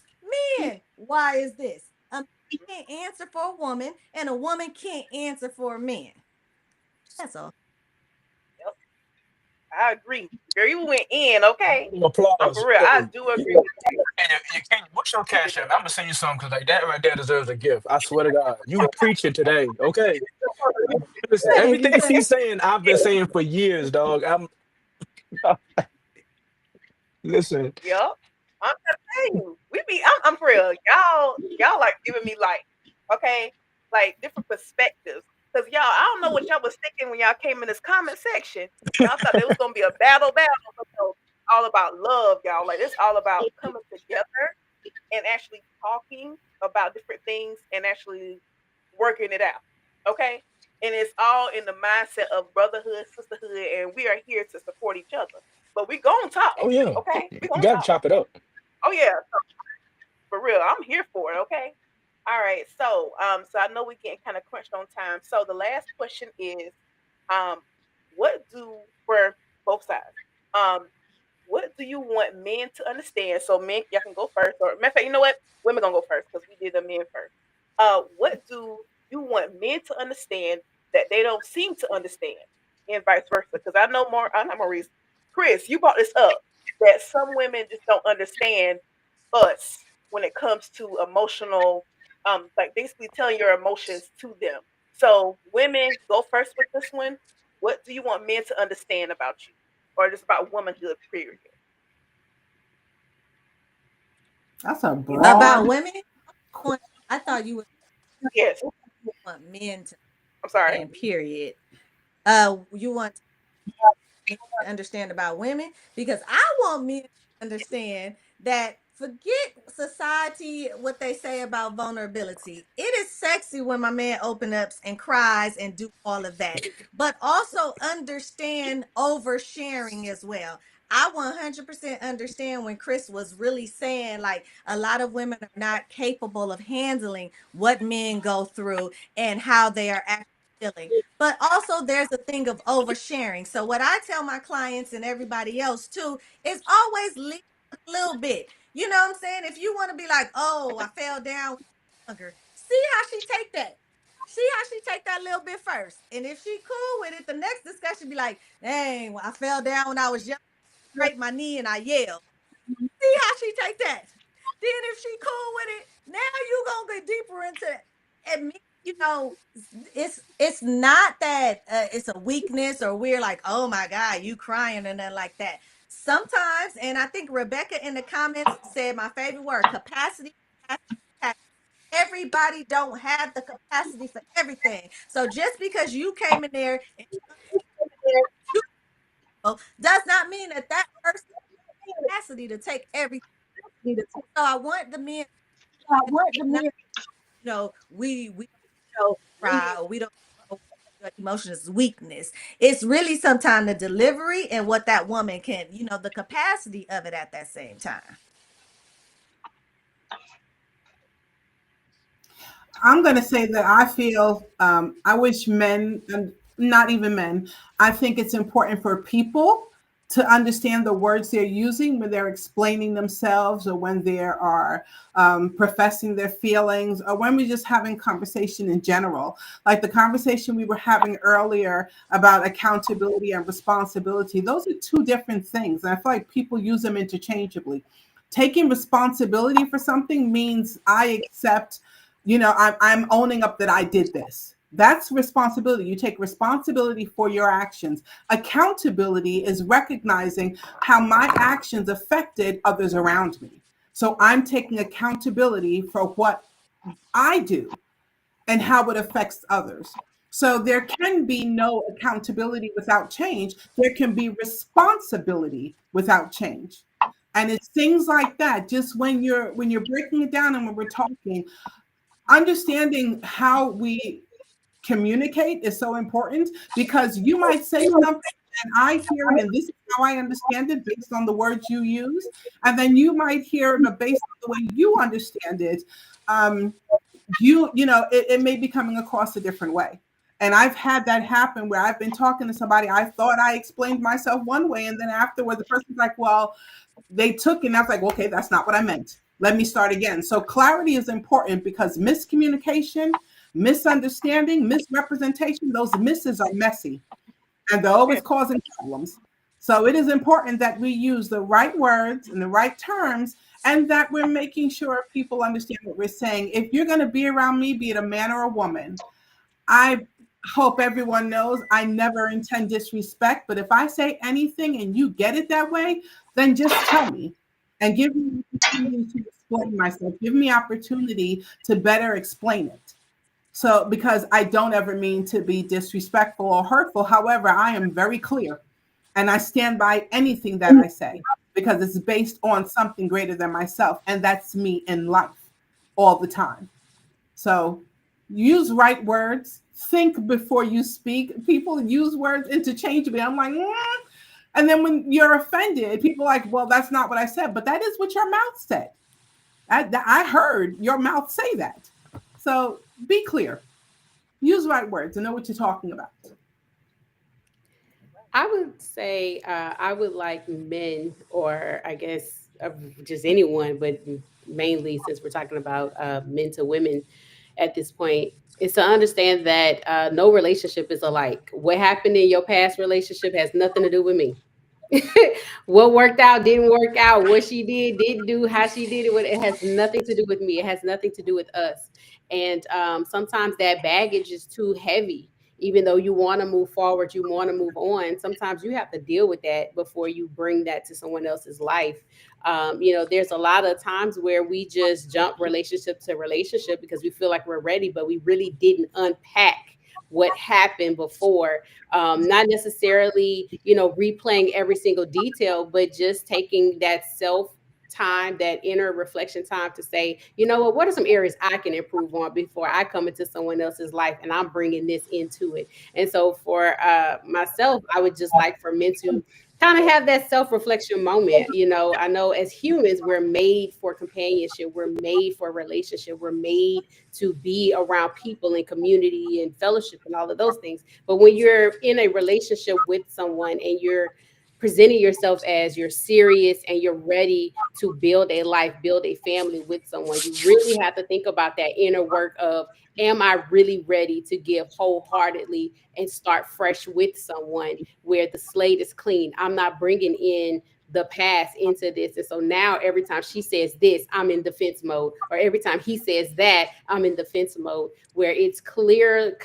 Men, why is this? A man can't answer for a woman, and a woman can't answer for a man. That's all. Yep, I agree. Girl, you went in. Okay, I'm Applause. for real. I Hey, do agree with what's your cash app? I'm gonna send you something because like that right there deserves a gift. I swear to God, you preaching today. Okay, listen, Thank you. everything she's saying, I've been saying for years, dog. I'm listen. you. Yep. I'm just saying, I'm for real. Y'all like giving me like, okay, like different perspectives. Cause y'all, I don't know what y'all was thinking when y'all came in this comment section. Y'all thought there was gonna be a battle, but no, all about love, y'all. Like it's all about coming together and actually talking about different things and actually working it out. Okay? And it's all in the mindset of brotherhood, sisterhood, and we are here to support each other. But we gonna talk. Oh yeah, Okay? We you gonna gotta talk. chop it up. Oh yeah, for real. I'm here for it. Okay. All right. So I know we getting kind of crunched on time. So the last question is, um, what do for both sides? Um, what do you want men to understand? So men, y'all can go first. Or matter of fact, you know what? Women gonna go first because we did the men first. What do you want men to understand that they don't seem to understand, and vice versa? Because I know more. I'm not Maurice. Chris, you brought this up that some women just don't understand us when it comes to emotional, like basically telling your emotions to them. So women, go first with this one. What do you want men to understand about you, or just about womanhood? Period. That's a About broad. women, I thought you would Yes. want men to I'm sorry. understand, period. You want me to understand about women because I want men to understand that forget society what they say about vulnerability. It is sexy when my man open up and cries and do all of that, but also understand oversharing as well. I 100% understand when Chris was really saying like a lot of women are not capable of handling what men go through and how they are actually feeling. But also there's a thing of oversharing. So what I tell my clients and everybody else too is always leave a little bit. You know what I'm saying? If you want to be like, oh, I fell down younger, see how she take that. See how she take that little bit first. And if she cool with it, the next discussion be like, dang, well, I fell down when I was young, scraped my knee and I yelled. See how she take that. Then if she cool with it, now you gonna get deeper into it. you know, it's not that it's a weakness or we're like, oh my God, you crying and nothing like that. Sometimes, and I think Rebecca in the comments said my favorite word, capacity. Capacity. Everybody don't have the capacity for everything. So just because you came in there and you does not mean that that person has capacity to take everything. So I want the men to not, we cry or we don't know your emotions is weakness. It's really sometimes the delivery and what that woman can, the capacity of it at that same time. I'm going to say that I feel, I wish men, and not even men, I think it's important for people to understand the words they're using when they're explaining themselves or when they are professing their feelings or when we're just having conversation in general. Like the conversation we were having earlier about accountability and responsibility, those are two different things. And I feel like people use them interchangeably. Taking responsibility for something means I accept, I'm owning up that I did this. That's responsibility. You take responsibility for your actions. Accountability is recognizing how my actions affected others around me. So I'm taking accountability for what I do and how it affects others. So there can be no accountability without change. There can be responsibility without change. And it's things like that. Just when you're breaking it down and when we're talking, understanding how we communicate is so important because you might say something and I hear it and this is how I understand it based on the words you use, and then you might hear it but based on the way you understand it, um, it may be coming across a different way. And I've had that happen where I've been talking to somebody, I thought I explained myself one way, and then afterward the person's like, well, they took it, and I was like, okay, that's not what I meant. Let me start again. So clarity is important because miscommunication, misunderstanding, misrepresentation, those misses are messy and they're always causing problems. So it is important that we use the right words and the right terms and that we're making sure people understand what we're saying. If you're going to be around me, be it a man or a woman, I hope everyone knows I never intend disrespect, but if I say anything and you get it that way, then just tell me and give me opportunity to explain myself. Give me opportunity to better explain it. So, because I don't ever mean to be disrespectful or hurtful. However, I am very clear and I stand by anything that I say because it's based on something greater than myself. And that's me in life all the time. So use right words. Think before you speak. People use words interchangeably. I'm like, and then when you're offended, people are like, well, that's not what I said, but that is what your mouth said. I heard your mouth say that. So be clear. Use right words and know what you're talking about. I would say I would like men, or I guess just anyone, but mainly since we're talking about men to women at this point, is to understand that no relationship is alike. What happened in your past relationship has nothing to do with me. What worked out didn't work out. What she did didn't do. How she did it. It has nothing to do with me. It has nothing to do with us. And sometimes that baggage is too heavy. Even though you want to move forward, you want to move on. Sometimes you have to deal with that before you bring that to someone else's life. There's a lot of times where we just jump relationship to relationship because we feel like we're ready, but we really didn't unpack what happened before. Not necessarily, replaying every single detail, but just taking that self time, that inner reflection time to say, you know what are some areas I can improve on before I come into someone else's life and I'm bringing this into it. And so for myself, I would just like for men to kind of have that self-reflection moment. I know as humans, we're made for companionship, we're made for relationship, we're made to be around people and community and fellowship and all of those things. But when you're in a relationship with someone and you're presenting yourself as you're serious and you're ready to build a life, build a family with someone, you really have to think about that inner work of, am I really ready to give wholeheartedly and start fresh with someone where the slate is clean? I'm not bringing in the past into this. And so now every time she says this, I'm in defense mode, or every time he says that, I'm in defense mode, where it's clear,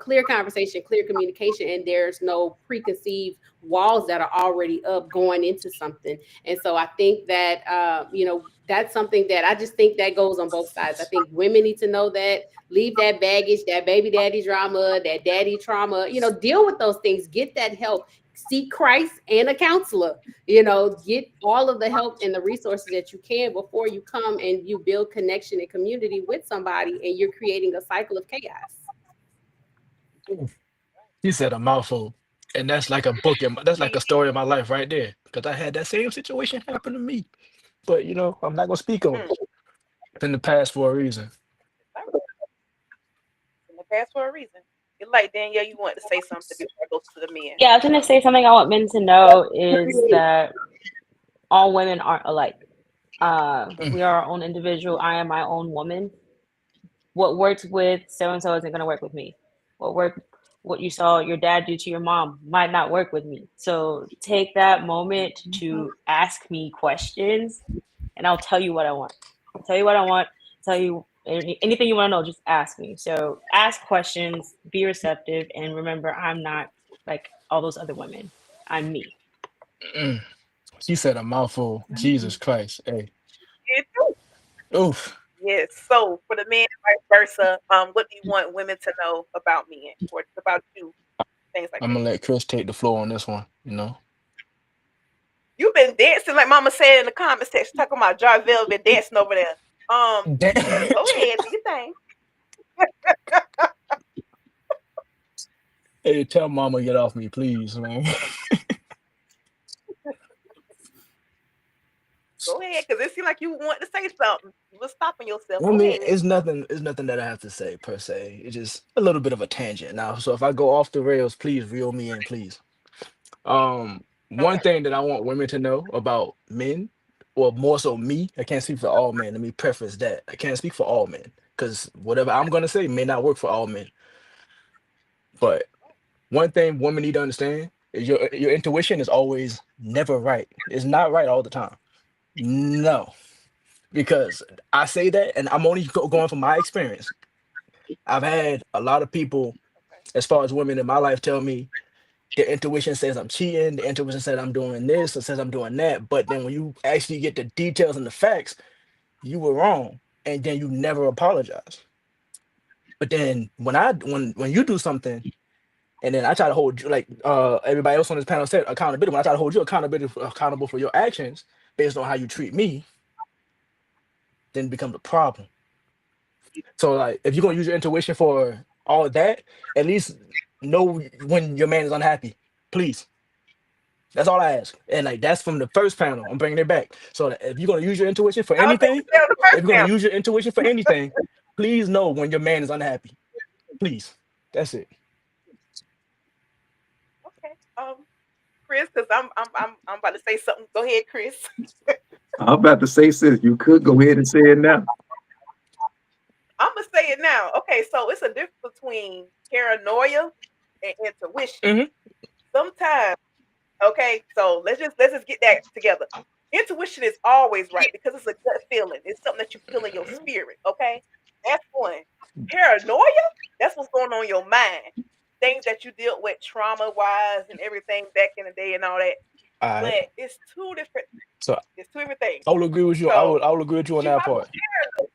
clear conversation, clear communication, and there's no preconceived walls that are already up going into something. And so I think that, that's something that I just think that goes on both sides. I think women need to know that, leave that baggage, that baby daddy drama, that daddy trauma, deal with those things, get that help, seek Christ and a counselor, get all of the help and the resources that you can before you come and you build connection and community with somebody and you're creating a cycle of chaos. You said a mouthful. And that's like a book. That's like a story of my life right there. Because I had that same situation happen to me. But, I'm not going to speak on it. It's in the past for a reason. In the past for a reason. You're like, Danielle, you want to say something before I go to the men. Yeah, I was going to say something I want men to know is that all women aren't alike. We are our own individual. I am my own woman. What works with so-and-so isn't going to work with me. What you saw your dad do to your mom might not work with me. So take that moment to ask me questions and I'll tell you what I want. Tell you anything you want to know, just ask me. So ask questions, be receptive, and remember, I'm not like all those other women. I'm me. She said a mouthful. Jesus Christ. Hey. Oof. Yes. So for the men, vice versa, what do you want women to know about men or about you? Things like I'm that. gonna let Chris take the floor on this one. You've been dancing like Mama said in the comment section, talking about Jarvelle been dancing over there. Go ahead, do your thing. Hey, tell Mama get off me, please, man. Go ahead, because it seemed like you want to say something. You were stopping yourself. I mean, it's nothing that I have to say per se. It's just a little bit of a tangent now. So if I go off the rails, please reel me in, please. One thing that I want women to know about men, or more so me, I can't speak for all men. Let me preface that. I can't speak for all men, because whatever I'm gonna say may not work for all men. But one thing women need to understand is your intuition is always never right. It's not right all the time. No. Because I say that, and I'm only going from my experience. I've had a lot of people, as far as women in my life, tell me their intuition says I'm cheating, the intuition says I'm doing this, or says I'm doing that. But then when you actually get the details and the facts, you were wrong, and then you never apologize. But then when you do something, and then I try to hold you, like everybody else on this panel said, accountability. When I try to hold you accountable for your actions based on how you treat me, then it becomes a problem. So like, if you're gonna use your intuition for all of that, at least know when your man is unhappy, please. That's all I ask. And like, that's from the first panel. I'm bringing it back. So if you're gonna use your intuition for anything, please know when your man is unhappy. Please. That's it. Okay. Chris, because I'm about to say something. Go ahead, Chris. I'm about to say, sis, you could go ahead and say it now. I'm gonna say it now. Okay, so it's a difference between paranoia and intuition. Sometimes, okay, so let's just get that together. Intuition is always right because it's a gut feeling. It's something that you feel in your spirit. Okay, that's one. Paranoia, that's what's going on in your mind. Things that you dealt with trauma wise and everything back in the day and all that. But it's two different. It's two different things. I will agree with you. So, I will agree with you on that part.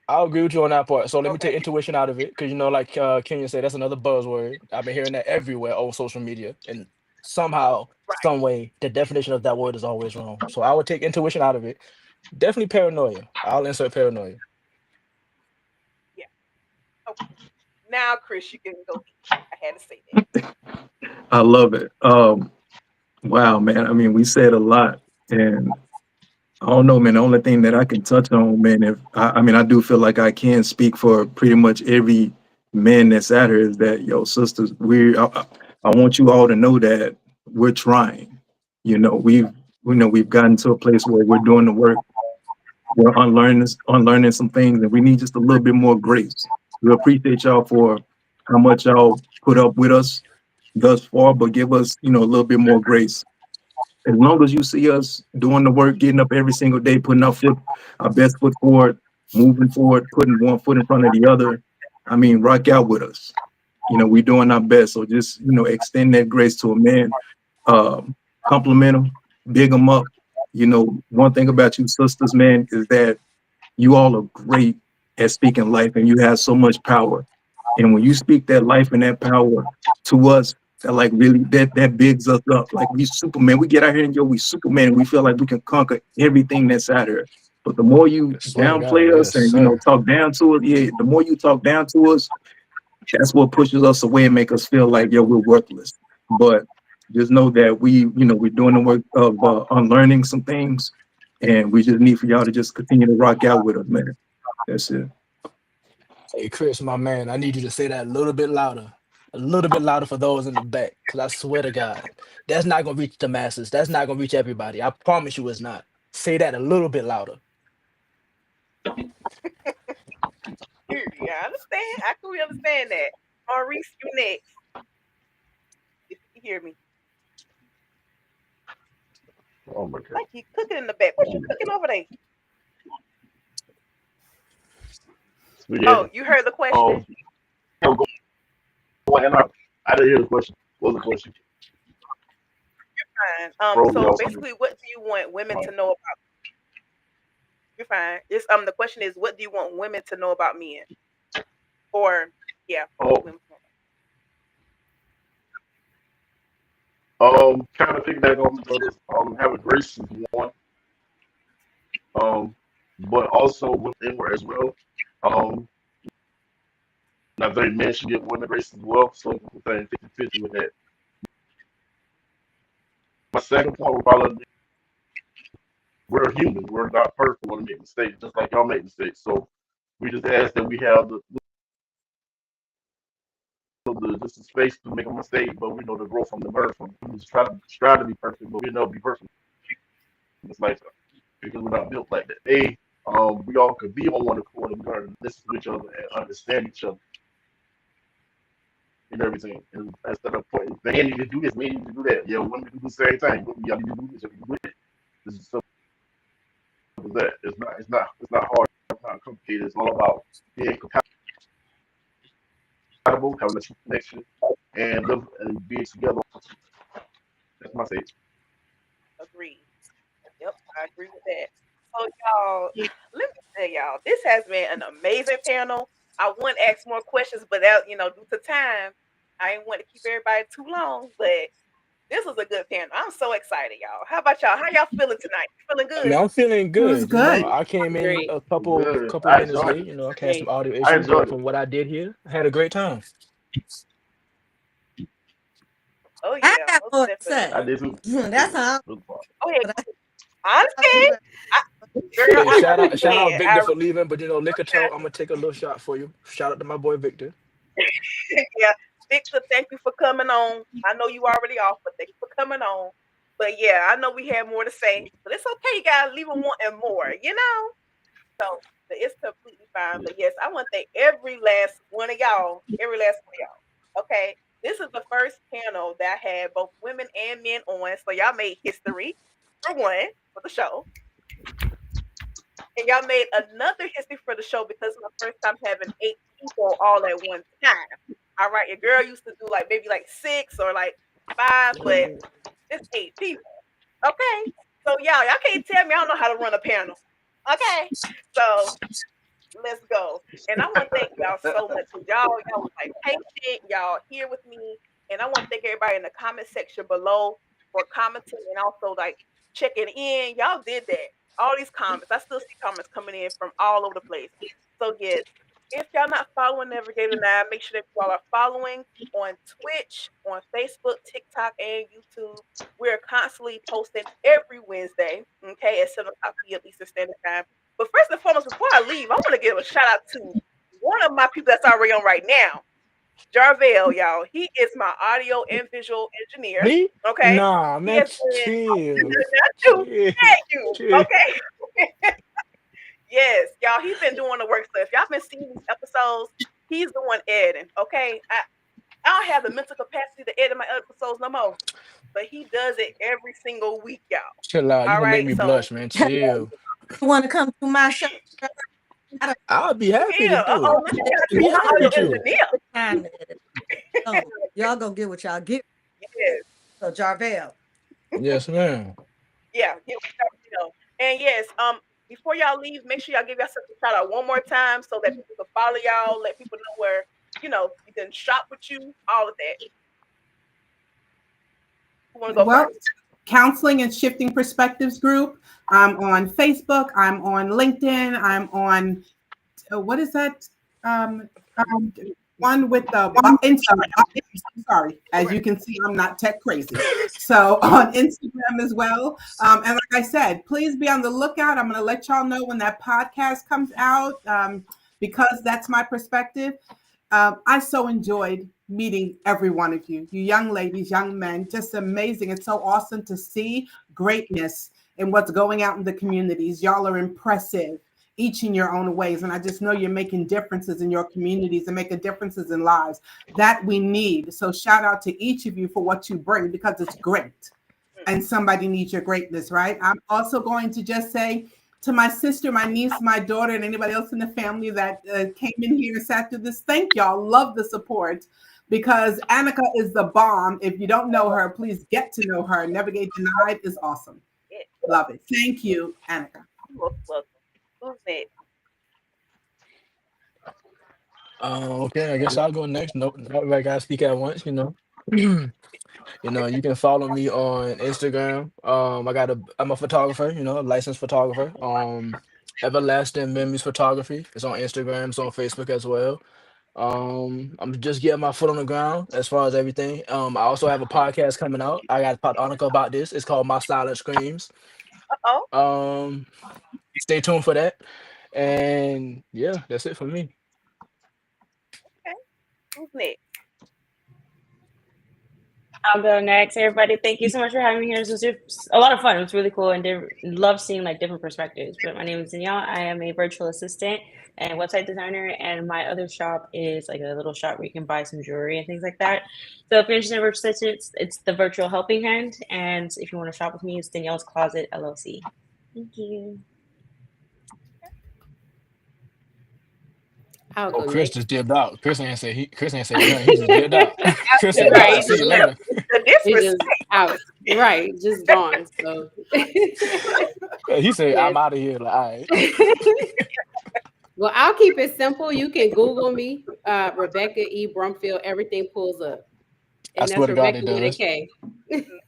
I'll agree with you on that part. So let me take intuition out of it, because like Kenya said, that's another buzzword. I've been hearing that everywhere on social media, and somehow, some way, the definition of that word is always wrong. So I would take intuition out of it. Definitely paranoia. I'll insert paranoia. Yeah. Okay. Now, Chris, you can go. I had to say that. I love it. Wow, man. I mean, we said a lot, and I don't know, man. The only thing that I can touch on, man, I do feel like I can speak for pretty much every man that's out here, is that, yo, sisters, I want you all to know that we're trying. We've gotten to a place where we're doing the work. We're unlearning some things, and we need just a little bit more grace. We appreciate y'all for how much y'all put up with us thus far, but give us, a little bit more grace. As long as you see us doing the work, getting up every single day, putting our best foot forward, moving forward, putting one foot in front of the other, I mean, rock out with us. We're doing our best. So just, extend that grace to a man, compliment him, big him up. One thing about you sisters, man, is that you all are great at speaking life and you have so much power. And when you speak that life and that power to us, that like really that bigs us up. Like we Superman. We get out here and we Superman. And we feel like we can conquer everything that's out here. But the more you I swear to God, downplay us yes, and sir. talk down to us, yeah, the more you talk down to us, that's what pushes us away and make us feel like we're worthless. But just know that we're doing the work of unlearning some things, and we just need for y'all to just continue to rock out with us, man. That's it. Hey, Chris, my man, I need you to say that a little bit louder for those in the back, because I swear to God, that's not gonna reach the masses. That's not gonna reach everybody. I promise you, it's not. Say that a little bit louder. Yeah, I understand. I totally understand that. Maurice, you next. If you can hear me. Oh my god. Like you cooking in the back. What you cooking over there? Oh, Spaghetti. you heard the question? Um, go and I didn't hear the question. What was the question? Fine. Frozen So also. basically what do you want women to know about? You're fine. It's the question is what do you want women to know about men? Or yeah, Oh, women to know kind of piggyback on each other. Have a grace is one. Um, but also with inward as well. Um, I think men should get women grace as well. So I think 50-50 with that. My second point would probably be we're human. We're not perfect. We're gonna make mistakes, just like y'all make mistakes. So we just ask that we have the just the space to make a mistake, but we know the growth from the learn from. We just try to strive to be perfect, but we know be perfect. It's like because we're not built like that. We all could be on one accord and learn to listen to each other and understand each other and everything. And instead of pointing, they need to do this, we need to do that. Yeah, women do the same thing. We got to do this, we do it. This is simple as that. It's not hard. It's not complicated. It's all about being compatible, having a true connection, and live and being together. That's my take. agree. Yep, I agree with that. So y'all, let me tell y'all, this has been an amazing panel. I want to ask more questions, but that due to time, I didn't want to keep everybody too long. But this was a good panel. I'm so excited, y'all. How about y'all? How y'all feeling tonight? Feeling I mean, good? I'm feeling It was good. good. I came in Great. a Good. couple I minutes enjoyed late. it. I had some Great. audio I issues, but enjoyed it. from what I did here, I had a great time. Oh I yeah, got most more to definitely. I say. did too. That's how It was fun. Go ahead. but I I understand. was I, girl, Hey, I shout out understand. Victor for leaving, but liquor talk. I'm gonna take a little shot for you. Shout out to my boy Victor. yeah, Victor, thank you for coming on. I know you already off, but thank you for coming on. But yeah, I know we had more to say, but it's okay. You gotta leave them wanting more. So it's completely fine. Yeah. But yes, I want to thank every last one of y'all. Every last one of y'all. Okay, this is the first panel that had both women and men on, so y'all made history for one for the show. And y'all made another history for the show because it's my first time having 8 people all at one time. All right, your girl used to do like maybe like 6 or like 5, but it's 8 people. Okay, so y'all can't tell me I don't know how to run a panel. Okay, so let's go. And I want to thank y'all so much. Y'all was like patient. Y'all here with me. And I want to thank everybody in the comment section below for commenting and also like checking in. Y'all did that. All these comments. I still see comments coming in from all over the place. So yes, if y'all not following Navigator Now, make sure that you all are following on Twitch, on Facebook, TikTok, and YouTube. We're constantly posting every Wednesday, okay, at 7 o'clock p.m. Eastern Standard Time. But first and foremost, before I leave, I want to give a shout out to one of my people that's already on right now, Jarvelle, y'all. He is my audio and visual engineer. Me? Okay, Nah, he man, has been chill, not you, chill, thank you. chill. Okay, yes, y'all. He's been doing the work. So if y'all been seeing these episodes, he's the one editing. Okay, I don't have the mental capacity to edit my episodes no more. but he does it every single week, y'all. Chill out. You All gonna make right, me so blush, man. Chill. You want to come to my show? I don't I'll be happy to yeah, do it. look at I'll be the happy audio to. engineer. time. Oh, y'all gonna get what y'all get. Yes, So Jarvelle. Yes, ma'am. yeah, get what y'all know. And yes, before y'all leave, make sure y'all give yourself a shout out one more time so that people can follow y'all, let people know where you can shop with you, all of that. Who want to go Well, first? Counseling and Shifting Perspectives group. I'm on Facebook. I'm on LinkedIn. I'm on what is that? Um, one with the Instagram. Sorry, as you can see, I'm not tech crazy. So on Instagram as well. And like I said, please be on the lookout. I'm going to let y'all know when that podcast comes out because that's my perspective. I so enjoyed meeting every one of you, you young ladies, young men, just amazing. It's so awesome to see greatness in what's going out in the communities. Y'all are impressive, each in your own ways. And I just know you're making differences in your communities and making differences in lives that we need. So shout out to each of you for what you bring because it's great. And somebody needs your greatness, right? I'm also going to just say, to my sister, my niece, my daughter, and anybody else in the family that came in here and sat through this, thank y'all. Love the support because Anukkah is the bomb. If you don't know her, please get to know her. Never Get Denied is awesome. Love it. Thank you, Anukkah. Welcome. Who's next? Okay, I guess I'll go next. No, not everybody gotta speak at once, you know. You can follow me on Instagram. I'm a photographer, a licensed photographer. Everlasting Memories Photography. It's on Instagram, it's on Facebook as well. I'm just getting my foot on the ground as far as everything. I also have a podcast coming out. I got a article about this. It's called My Silent Screams. Oh, Um, Stay tuned for that. And yeah, that's it for me. okay. Who's next? I'll go next. Everybody, thank you so much for having me here. This was a lot of fun. It was really cool and love seeing like different perspectives. But my name is Danielle. I am a virtual assistant and website designer. And my other shop is like a little shop where you can buy some jewelry and things like that. So if you're interested in virtual assistants, it's the Virtual Helping Hand. And if you want to shop with me, it's Danielle's Closet LLC. Thank you. I'll Oh, go Chris next. just dipped out. Chris ain't say nothing. He just dipped out. Chris said, Right. "Bye. See you later." The It's just disrespect. out. Right. Just gone. So He said, yes. "I'm out of here." Like, all right. Well, I'll keep it simple. You can Google me, Rebekah E. Brumfield. Everything pulls up. I And swear that's to God, Rebecca it with a does. K.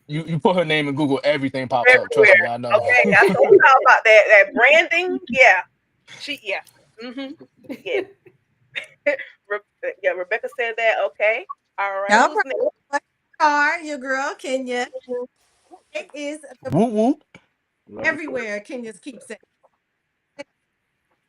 You put her name in Google, everything pops up. Trust me, Everywhere. I know. Okay, that's what we talk about. That branding. Yeah, yeah. Yeah. Yeah. Rebecca said that. Okay. All right. No Who's next? problem. Your girl Kenya. It is Whoop whoop. everywhere. Kenya's keepsake.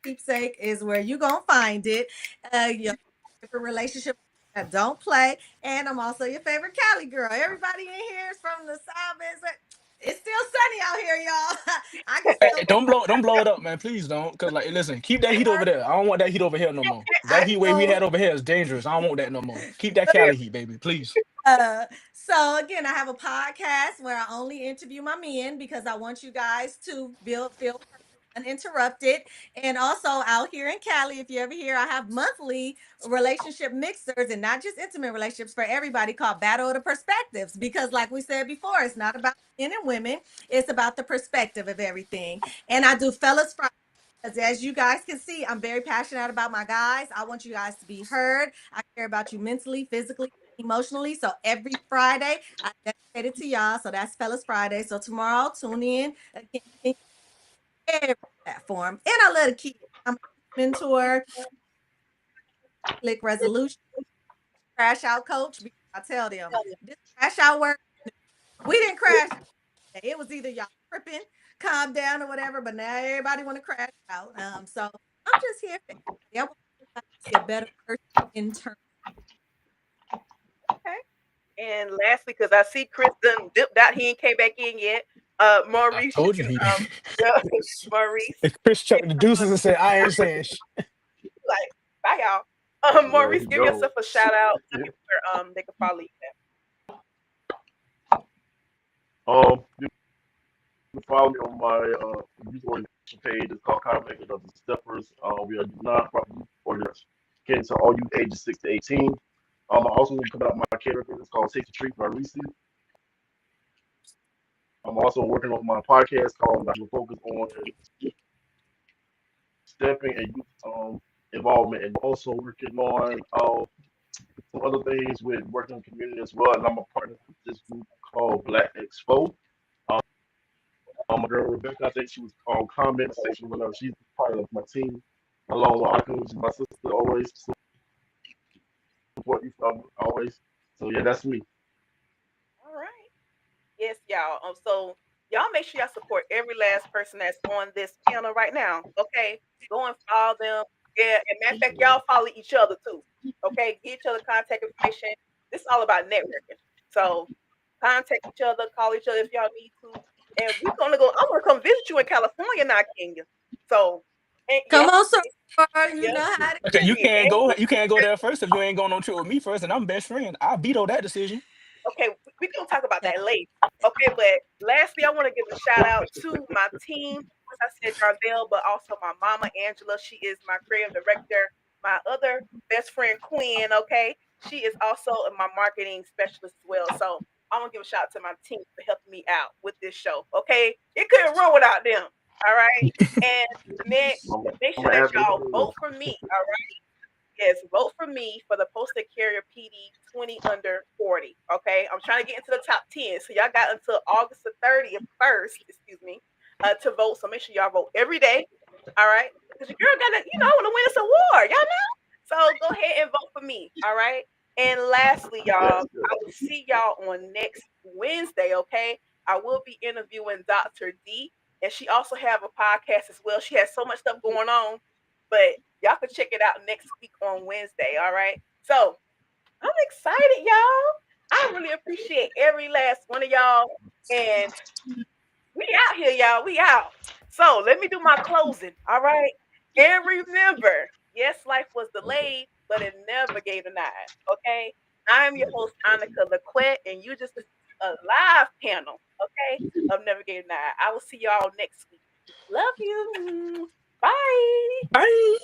Keepsake is where you gonna find it. Your favorite relationship that don't play, and I'm also your favorite Cali girl. Everybody in here is from the South. It's still sunny out here, y'all. I can Hey, still. don't blow it up, man. Please don't. Cause like, listen, keep that heat over there. I don't want that heat over here no more. That I heat wave we know. had over here is dangerous. I don't want that no more. Keep that Cali heat, baby. Please. So again, I have a podcast where I only interview my men because I want you guys to feel uninterrupted. And also out here in Cali, if you ever hear, I have monthly relationship mixers and not just intimate relationships for everybody called Battle of the Perspectives. Because like we said before, it's not about men and women, it's about the perspective of everything. And I do Fellas Friday. As you guys can see, I'm very passionate about my guys. I want you guys to be heard. I care about you mentally, physically, emotionally. So every Friday, I dedicate it to y'all. So that's Fellas Friday. So tomorrow, tune in again, every platform. And I love the kids. I'm a mentor, conflict resolution, crash out coach. Because I tell them this crash out work, we didn't crash. It was either y'all tripping, calm down, or whatever. But now everybody want to crash out. So I'm just here for everybody. I want everybody to be a better person in turn. Okay. And lastly, because I see Chris done dipped out, he ain't came back in yet. I Maurice, you told you can he. Maurice, Chris chucked the deuces and said, "I ain't saying." like, bye y'all. There Maurice, you give go. yourself a shout out. Tell people where they can follow you at. You can follow me on my youth organization page. It's called Kyle Makers of the Steppers. We are a nonprofit youth organization catering to all youth ages 6 to 18. I also will come out with my catering business called Take the Treat by Reese. I'm also working on my podcast called I will focus on stepping and youth involvement, and also working on some other things with working in the community as well. And I'm a partner with this group called Black Expo. My girl Rebekah, I think she was on comment section whenever she's part of my team, along with Anukkah, which is my sister, always support you always. So yeah, that's me. All right. Yes, y'all. So y'all make sure y'all support every last person that's on this panel right now. Okay, go and follow them. Yeah, and matter of fact, y'all follow each other too. Okay, get each other contact information. This is all about networking. So contact each other, call each other if y'all need to. And we're gonna go. I'm gonna come visit you in California now, Kenya. So, and Come yep, on, sir. You yep, know how to Okay, get you it. can't and go. You can't go there first if you ain't going on trip with me first, and I'm best friend. I veto that decision. okay, we're gonna talk about that later. Okay, but lastly, I want to give a shout out to my team. As I said, Jarvelle, but also my mama Angela. She is my creative director. My other best friend Quinn. Okay, she is also my marketing specialist as well. So I want to give a shout out to my team for helping me out with this show. Okay, it couldn't run without them. All right, and next, I'm, make I'm sure gonna that add this y'all in. vote for me. All right. Yes, vote for me for the posted carrier PD 20 under 40. Okay. I'm trying to get into the top 10. So y'all got until August the 30th first, excuse me, to vote. So make sure y'all vote every day. All right. Because your girl gotta, I want to win this award. Y'all know? So go ahead and vote for me. All right. And lastly, y'all, Yes, I will see y'all on next Wednesday. Okay. I will be interviewing Dr. D. And she also have a podcast as well. She has so much stuff going on. But y'all can check it out next week on Wednesday. All right. So I'm excited, y'all. I really appreciate every last one of y'all. And we out here, y'all. We out. So let me do my closing. All right. And remember, yes, life was delayed, but it never gave a nod. Okay. I'm your host, Anukkah Laquette, and you just listened to a live panel, okay, of Never Gave a Nod. I will see y'all next week. Love you. Bye. Bye.